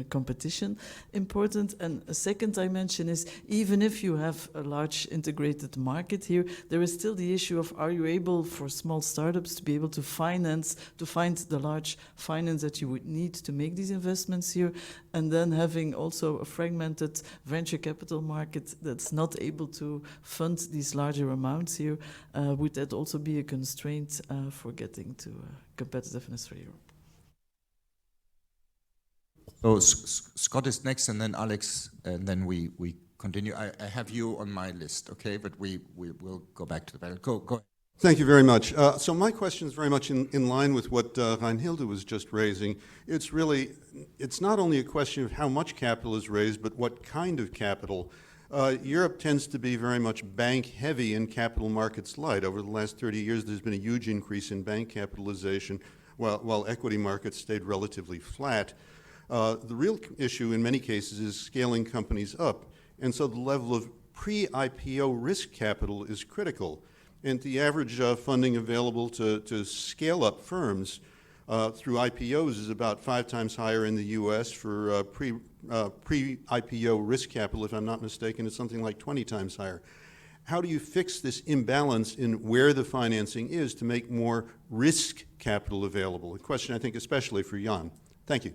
competition, important? And a second dimension is, even if you have a large integrated market here, there is still the issue of, are you able for small startups to be able to finance, to find the large finance that you would need to make these investments here, and then having also a fragmented venture capital market that's not able to fund these larger amounts here, would that also be a constraint for getting to competitiveness for Europe? So Scott is next, and then Alex, and then we continue. I have you on my list, okay? But we will go back to the panel. Go ahead. Thank you very much. So my question is very much in line with what Reinhilde was just raising. It's not only a question of how much capital is raised, but what kind of capital. Europe tends to be very much bank heavy and capital markets light. Over the last 30 years, there's been a huge increase in bank capitalization, while equity markets stayed relatively flat. The real issue in many cases is scaling companies up. And so the level of pre-IPO risk capital is critical. And the average funding available to scale up firms through IPOs is about 5 times higher in the US. For pre-IPO risk capital, if I'm not mistaken, it's something like 20 times higher. How do you fix this imbalance in where the financing is to make more risk capital available? A question, I think, especially for Jan. Thank you.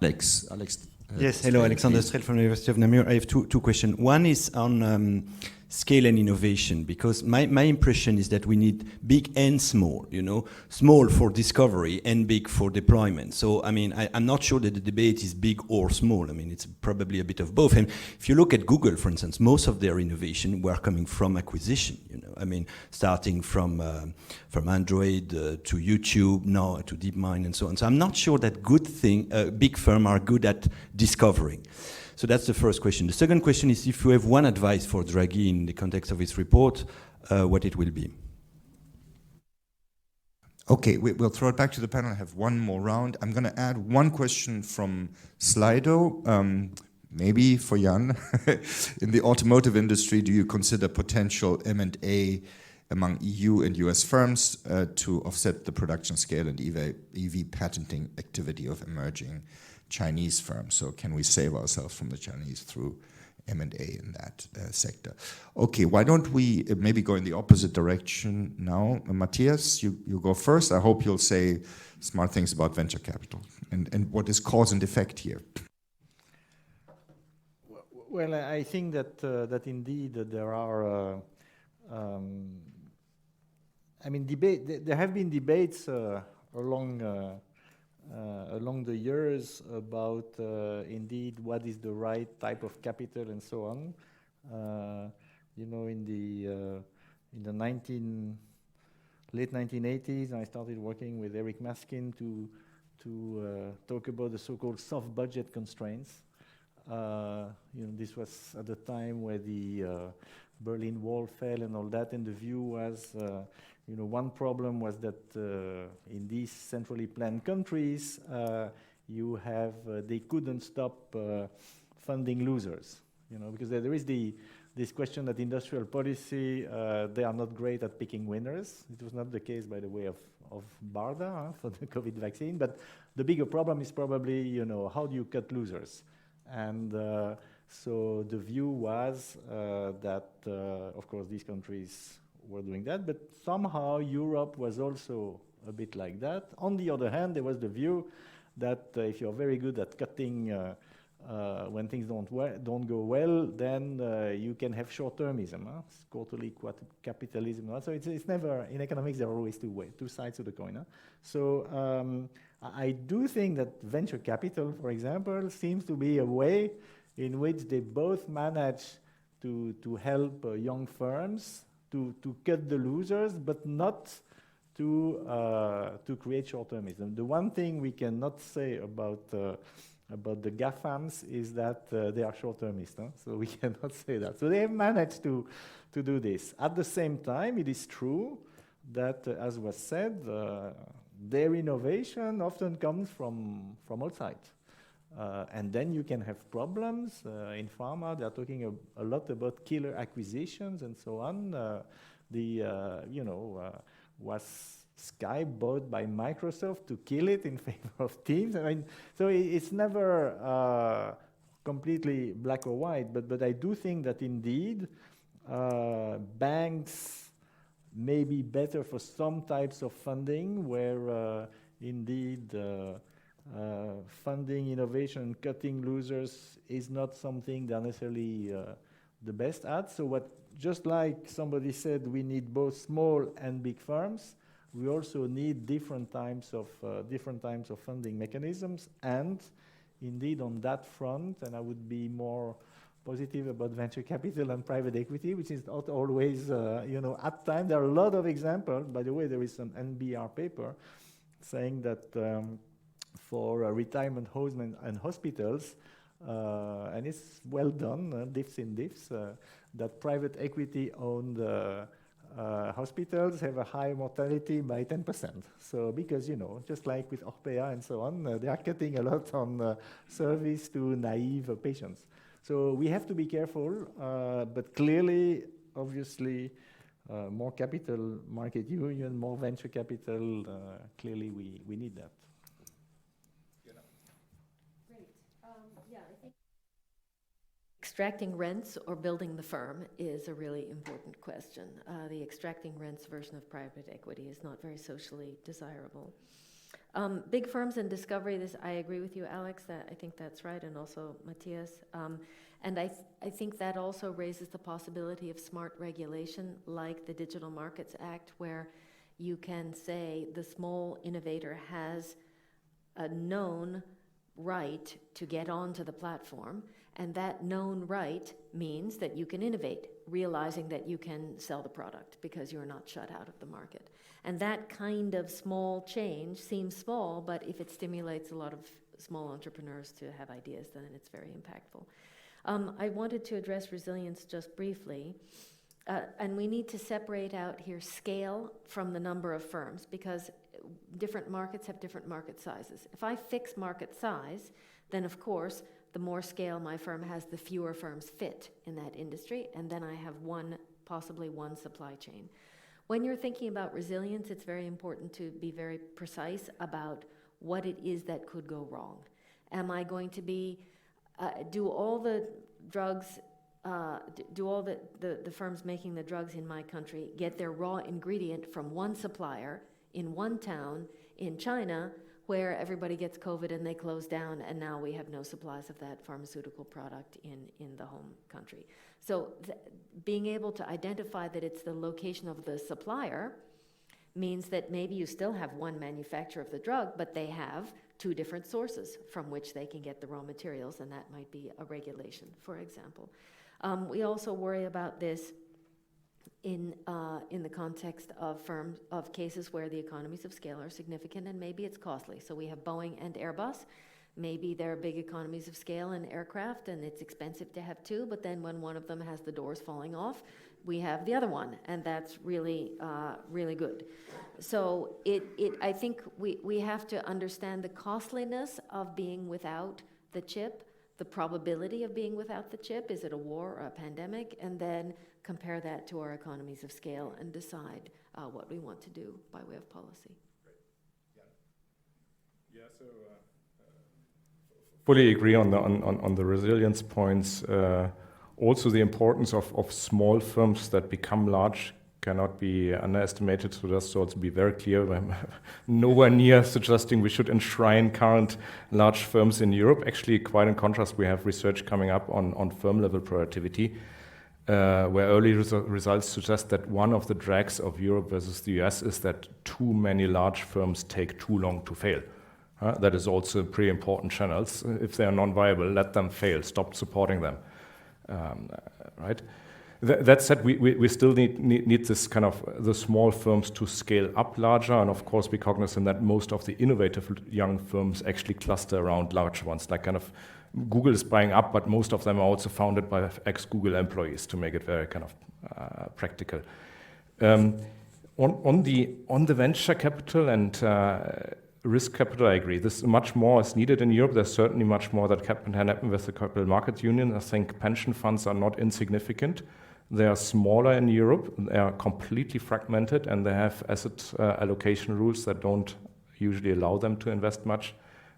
Alex. Yes, hello, Alexander Strel from the University of Namur. I have two questions. One is on scale and innovation, because my impression is that we need big and small, small for discovery and big for deployment. So, I mean, I'm not sure that the debate is big or small. I mean, it's probably a bit of both. And if you look at Google, for instance, most of their innovation were coming from acquisition, I mean, starting from Android to YouTube, now to DeepMind and so on. So I'm not sure that big firms are good at discovering. So that's the first question. The second question is, if you have one advice for Draghi in the context of his report, what it will be. Okay, we'll throw it back to the panel. I have one more round. I'm going to add one question from Slido, maybe for Jan. In the automotive industry, do you consider potential M&A among EU and US firms to offset the production scale and EV patenting activity of emerging Chinese firms? So can we save ourselves from the Chinese through M&A in that sector? Okay, why don't we maybe go in the opposite direction now? Matthias, you go first. I hope you'll say smart things about venture capital and what is cause and effect here. Well, I think that indeed there are, there have been debates along the years about indeed what is the right type of capital and so on. In the late 1980s, I started working with Eric Maskin to talk about the so-called soft budget constraints. This was at the time where the Berlin Wall fell and all that, and the view was, one problem was that in these centrally planned countries, they couldn't stop funding losers, because there is this question that industrial policy, they are not great at picking winners. It was not the case, by the way, of BARDA for the COVID vaccine, but the bigger problem is probably, how do you cut losers? And so the view was that, of course, these countries were doing that, but somehow Europe was also a bit like that. On the other hand, there was the view that if you're very good at cutting when things don't go well, then you can have short-termism, quarterly capitalism. So it's never, in economics, there are always two sides to the coin. So I do think that venture capital, for example, seems to be a way in which they both manage to help young firms to cut the losers, but not to create short-termism. The one thing we cannot say about the GAFAMs is that they are short-termist. Huh? So we cannot say that. So they have managed to do this. At the same time, it is true that, as was said, their innovation often comes from outside. And then you can have problems. In pharma, they are talking a lot about killer acquisitions and so on. Was Skype bought by Microsoft to kill it in favor of Teams? I mean, so it's never completely black or white, but I do think that indeed banks may be better for some types of funding where indeed funding innovation, cutting losers is not something they're necessarily the best at. So just like somebody said, we need both small and big firms. We also need different types of funding mechanisms, and indeed on that front, and I would be more positive about venture capital and private equity, which is not always, at times. There are a lot of examples. By the way, there is an NBR paper saying that for retirement homes and hospitals, and it's well done, diffs in diffs, that private equity-owned hospitals have a higher mortality by 10%. So because, just like with Orpea and so on, they are cutting a lot on service to naive patients. So we have to be careful, but clearly, obviously, more capital market union, more venture capital, clearly we need that. Great. Yeah, I think extracting rents or building the firm is a really important question. The extracting rents version of private equity is not very socially desirable. Big firms and discovery, I agree with you, Alex, I think that's right, and also Matthias. And I think that also raises the possibility of smart regulation like the Digital Markets Act, where you can say the small innovator has a known right to get onto the platform, and that known right means that you can innovate, realizing that you can sell the product because you're not shut out of the market. And that kind of small change seems small, but if it stimulates a lot of small entrepreneurs to have ideas, then it's very impactful. I wanted to address resilience just briefly, and we need to separate out here scale from the number of firms, because different markets have different market sizes. If I fix market size, then of course, the more scale my firm has, the fewer firms fit in that industry, and then I have possibly one supply chain. When you're thinking about resilience, it's very important to be very precise about what it is that could go wrong. Am I going to do all the drugs, do all the firms making the drugs in my country get their raw ingredient from one supplier in one town in China, where everybody gets COVID and they close down, and now we have no supplies of that pharmaceutical product in the home country. So being able to identify that it's the location of the supplier means that maybe you still have one manufacturer of the drug, but they have two different sources from which they can get the raw materials, and that might be a regulation, for example. We also worry about this in the context of cases where the economies of scale are significant and maybe it's costly. So we have Boeing and Airbus. Maybe there are big economies of scale in aircraft and it's expensive to have two, but then when one of them has the doors falling off, we have the other one, and that's really, really good. So I think we have to understand the costliness of being without the chip, the probability of being without the chip. Is it a war or a pandemic? And then compare that to our economies of scale and decide what we want to do by way of policy. Yeah, so fully agree on the resilience points. Also, the importance of small firms that become large cannot be underestimated. So just to also be very clear, I'm nowhere near suggesting we should enshrine current large firms in Europe. Actually, quite in contrast, we have research coming up on firm-level productivity, where early results suggest that one of the drags of Europe versus the US is that too many large firms take too long to fail. That is also pretty important channels. If they are non-viable, let them fail. Stop supporting them. Right? That said, we still need this kind of the small firms to scale up larger, and of course be cognizant that most of the innovative young firms actually cluster around large ones. Like kind of Google is buying up, but most of them are also founded by ex-Google employees to make it very kind of practical. On the venture capital and risk capital, I agree. This much more is needed in Europe. There's certainly much more that can happen with the capital market union. I think pension funds are not insignificant. They are smaller in Europe. They are completely fragmented, and they have asset allocation rules that don't usually allow them to invest much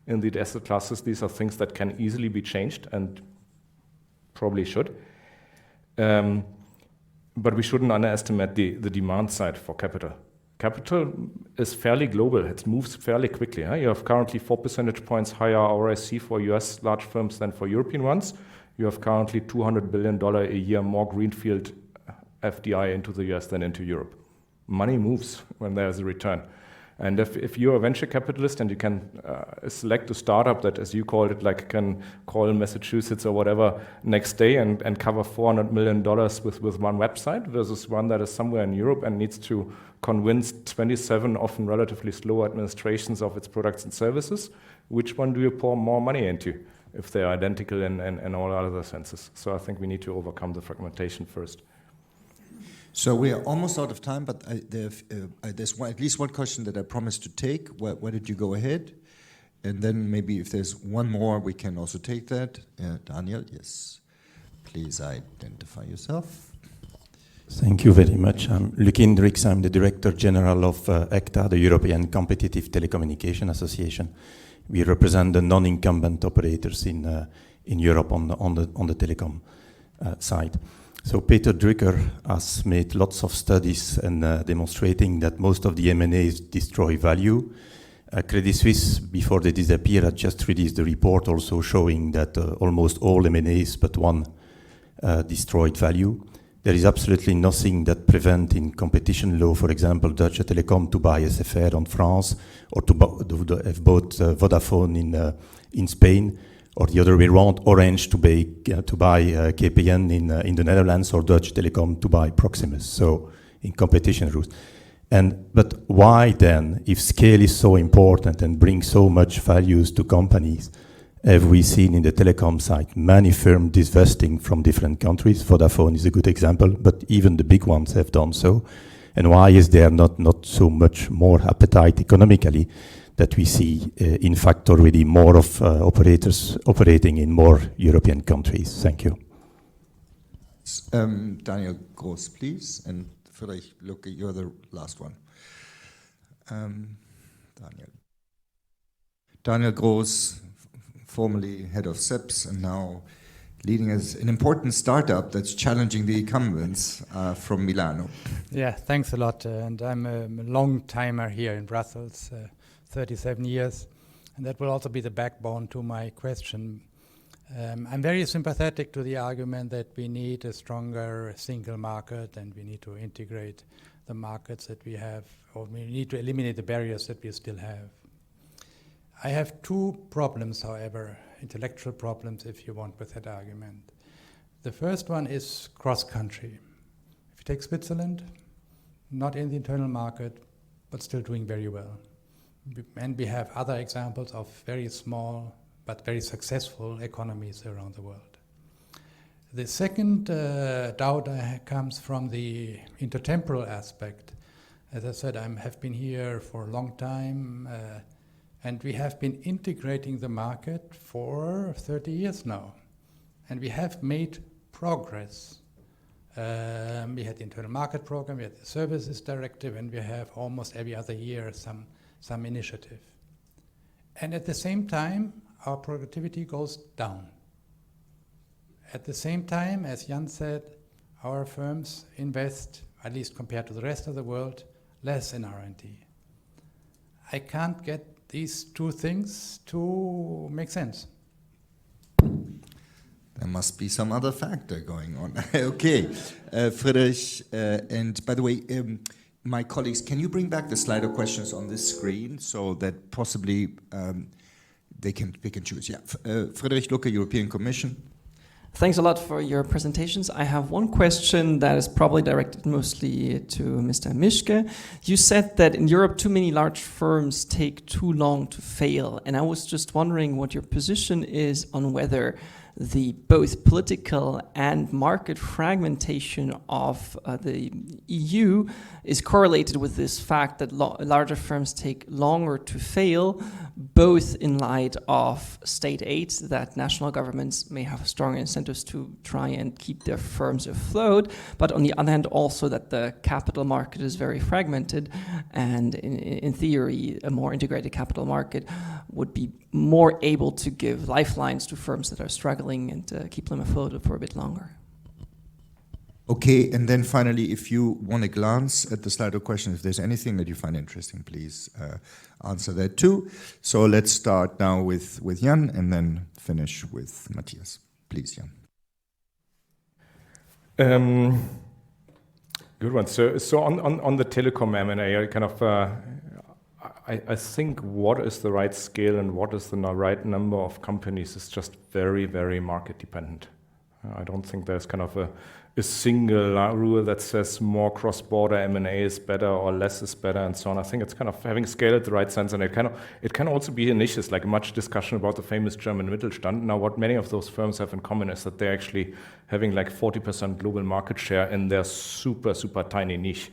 in the asset classes. These are things that can easily be changed and probably should. But we shouldn't underestimate the demand side for capital. Capital is fairly global. It moves fairly quickly. You have currently 4 percentage points higher ROIC for US large firms than for European ones. You have currently $200 billion a year more greenfield FDI into the US than into Europe. Money moves when there's a return. And if you're a venture capitalist and you can select a startup that, as you called it, like can call in Massachusetts or whatever next day and cover $400 million with one website versus one that is somewhere in Europe and needs to convince 27 often relatively slow administrations of its products and services, which one do you pour more money into if they're identical in all other senses? So I think we need to overcome the fragmentation first. So we are almost out of time, but there's at least one question that I promised to take. Why did you go ahead? And then maybe if there's one more, we can also take that. Daniel, yes. Please identify yourself. Thank you very much. I'm Luc Indrix. I'm the Director General of ECTA, the European Competitive Telecommunication Association. We represent the non-incumbent operators in Europe on the telecom side. So Peter Drucker has made lots of studies and demonstrating that most of the M&As destroy value. Credit Suisse, before they disappear, had just released a report also showing that almost all M&As but one destroyed value. There is absolutely nothing that prevents in competition law, for example, Deutsche Telekom to buy SFR on France, or to have bought Vodafone in Spain, or the other way around, Orange to buy KPN in the Netherlands, or Deutsche Telekom to buy Proximus. So in competition rules. But why then, if scale is so important and brings so much values to companies, have we seen in the telecom side many firms divesting from different countries? Vodafone is a good example, but even the big ones have done so. And why is there not so much more appetite economically that we see, in fact, already more of operators operating in more European countries? Thank you. Daniel Gross, please. And Friedrich, look, you're the last one. Daniel Gross, formerly head of SEPS and now leading as an important startup that's challenging the incumbents from Milano. Yeah, thanks a lot. And I'm a long timer here in Brussels, 37 years. And that will also be the backbone to my question. I'm very sympathetic to the argument that we need a stronger single market and we need to integrate the markets that we have, or we need to eliminate the barriers that we still have. I have two problems, however, intellectual problems, if you want, with that argument. The first one is cross-country. If you take Switzerland, not in the internal market, but still doing very well. And we have other examples of very small but very successful economies around the world. The second doubt comes from the intertemporal aspect. As I said, I have been here for a long time, and we have been integrating the market for 30 years now. And we have made progress. We had the internal market program, we had the services directive, and we have almost every other year some initiative. And at the same time, our productivity goes down. At the same time, as Jan said, our firms invest, at least compared to the rest of the world, less in R&D. I can't get these two things to make sense. There must be some other factor going on. Okay, Friedrich, and by the way, my colleagues, can you bring back the slide of questions on this screen so that possibly they can choose? Yeah, Friedrich Lucke, European Commission. Thanks a lot for your presentations. I have one question that is probably directed mostly to Mr. Mischke. You said that in Europe too many large firms take too long to fail, and I was just wondering what your position is on whether the both political and market fragmentation of the EU is correlated with this fact that larger firms take longer to fail, both in light of state aid, that national governments may have stronger incentives to try and keep their firms afloat, but on the other hand also that the capital market is very fragmented, and in theory a more integrated capital market would be more able to give lifelines to firms that are struggling and keep them afloat for a bit longer. Okay, and then finally, if you want to glance at the slide of questions, if there's anything that you find interesting, please answer that too. So let's start now with Jan and then finish with Matthias. Please, Jan. Good one. So on the telecom M&A, I kind of I think what is the right scale and what is the right number of companies is just very, very market dependent. I don't think there's kind of a single rule that says more cross-border M&A is better or less is better and so on. I think it's kind of having scale at the right sense, and it can also be niches, like much discussion about the famous German Mittelstand. Now, what many of those firms have in common is that they're actually having like 40% global market share in their super, super tiny niche.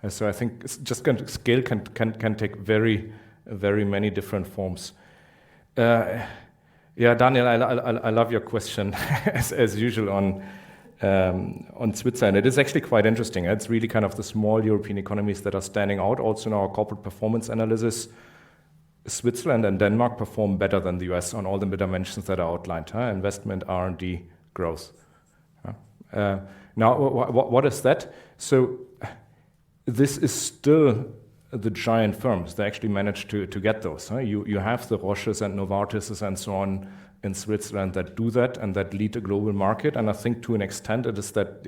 And so I think it's just scale can take very, very many different forms. Yeah, Daniel, I love your question as usual on Switzerland. It is actually quite interesting. It's really kind of the small European economies that are standing out. Also in our corporate performance analysis, Switzerland and Denmark perform better than the US on all the dimensions that are outlined: investment, R&D, growth. Now, what is that? So this is still the giant firms. They actually managed to get those. You have the Roches and Novartises and so on in Switzerland that do that and that lead a global market. And I think to an extent it is that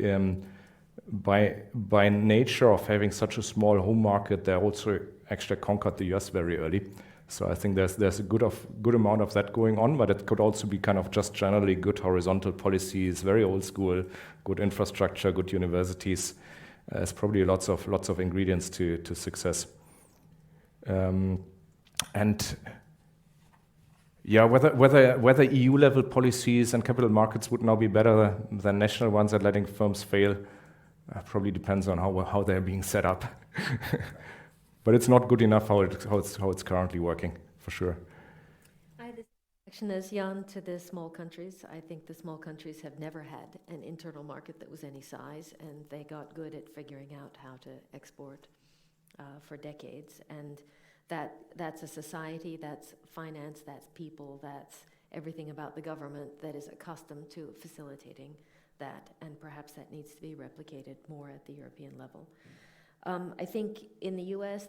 by nature of having such a small home market, they also actually conquered the US very early. So I think there's a good amount of that going on, but it could also be kind of just generally good horizontal policies, very old school, good infrastructure, good universities. There's probably lots of ingredients to success. And yeah, whether EU level policies and capital markets would now be better than national ones at letting firms fail probably depends on how they're being set up. But it's not good enough how it's currently working, for sure. I had this reaction as Jan to the small countries. I think the small countries have never had an internal market that was any size, and they got good at figuring out how to export for decades. And that's a society, that's finance, that's people, that's everything about the government that is accustomed to facilitating that, and perhaps that needs to be replicated more at the European level. I think in the US,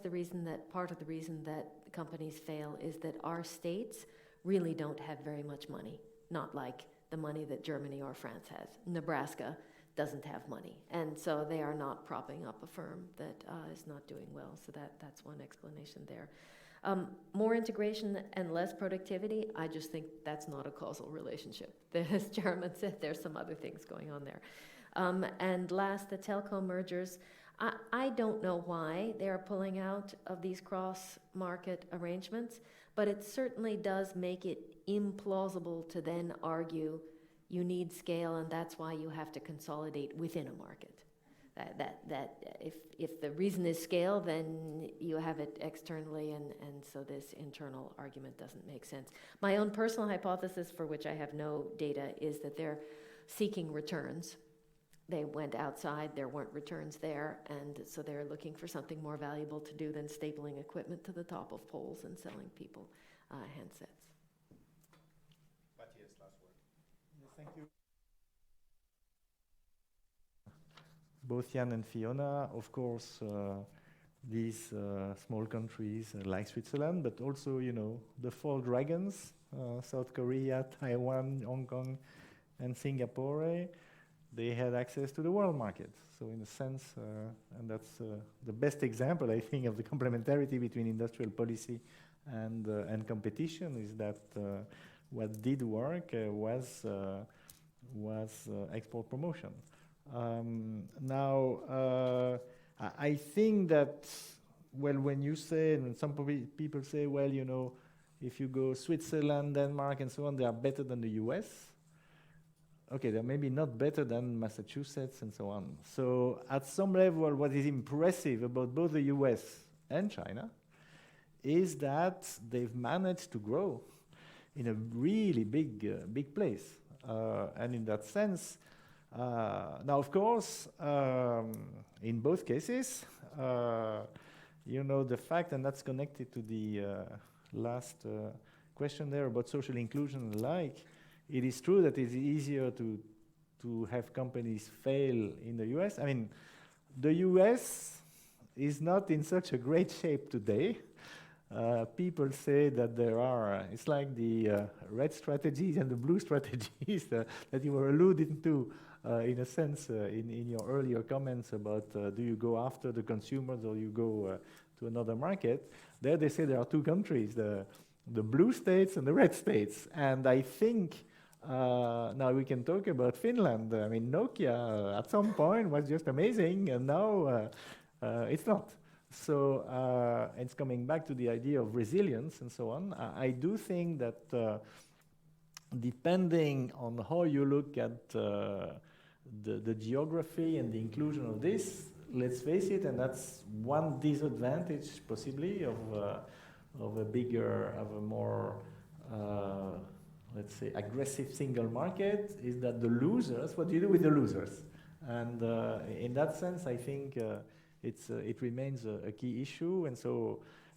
part of the reason that companies fail is that our states really don't have very much money, not like the money that Germany or France has. Nebraska doesn't have money, and so they are not propping up a firm that is not doing well. So that's one explanation there. More integration and less productivity, I just think that's not a causal relationship. As Jeremy said, there's some other things going on there. And last, the telco mergers. I don't know why they are pulling out of these cross-market arrangements, but it certainly does make it implausible to then argue you need scale and that's why you have to consolidate within a market. If the reason is scale, then you have it externally, and so this internal argument doesn't make sense. My own personal hypothesis, for which I have no data, is that they're seeking returns. They went outside, there weren't returns there, and so they're looking for something more valuable to do than stapling equipment to the top of poles and selling people handsets. Matthias, last word. Yes, thank you. Both Jan and Fiona, of course, these small countries like Switzerland, but also, the four dragons, South Korea, Taiwan, Hong Kong, and Singapore, they had access to the world market. So in a sense, and that's the best example, I think, of the complementarity between industrial policy and competition, is that what did work was was export promotion. Now, I think that, well, when you say, and some people say, well, you know, if you go Switzerland, Denmark, and so on, they are better than the US. Okay, they're maybe not better than Massachusetts and so on. So at some level, what is impressive about both the US and China is that they've managed to grow in a really big place. And in that sense, now of course, in both cases, you know, the fact, and that's connected to the last question there about social inclusion and the like, it is true that it's easier to have companies fail in the US. I mean, the US is not in such a great shape today. People say that there are, it's like the red strategies and the blue strategies that you were alluding to, in a sense, in your earlier comments about do you go after the consumers or you go to another market. There they say there are two countries, the blue states and the red states. And I think now we can talk about Finland. I mean, Nokia at some point was just amazing, and now it's not. So it's coming back to the idea of resilience and so on. I do think that depending on how you look at the geography and the inclusion of this, let's face it, and that's one disadvantage possibly of a more let's say aggressive single market, is that the losers, what do you do with the losers? And in that sense, I think it remains a key issue,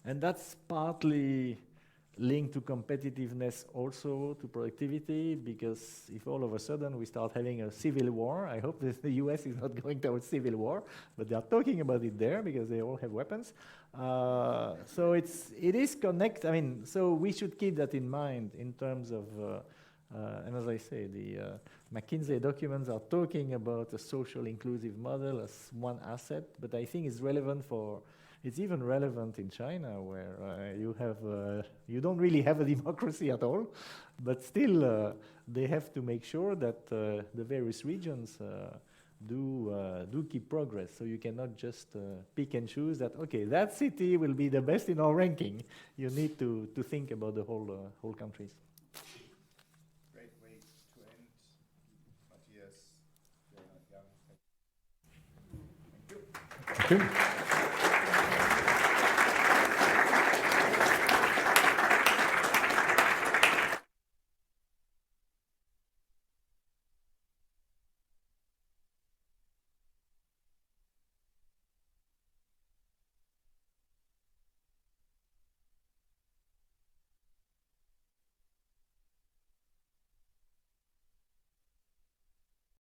and that's partly linked to competitiveness, also to productivity, because if all of a sudden we start having a civil war, I hope that the US is not going towards civil war, but they are talking about it there because they all have weapons. So it is connected. I mean, so we should keep that in mind in terms of, and as I say, the McKinsey documents are talking about a social inclusive model as one asset, but I think it's relevant for, it's even relevant in China, where you don't really have a democracy at all, but still they have to make sure that the various regions do keep progress. So you cannot just pick and choose that, okay, that city will be the best in our ranking. You need to think about the whole countries. Great way to end. Matthias, Thank you. Thank you.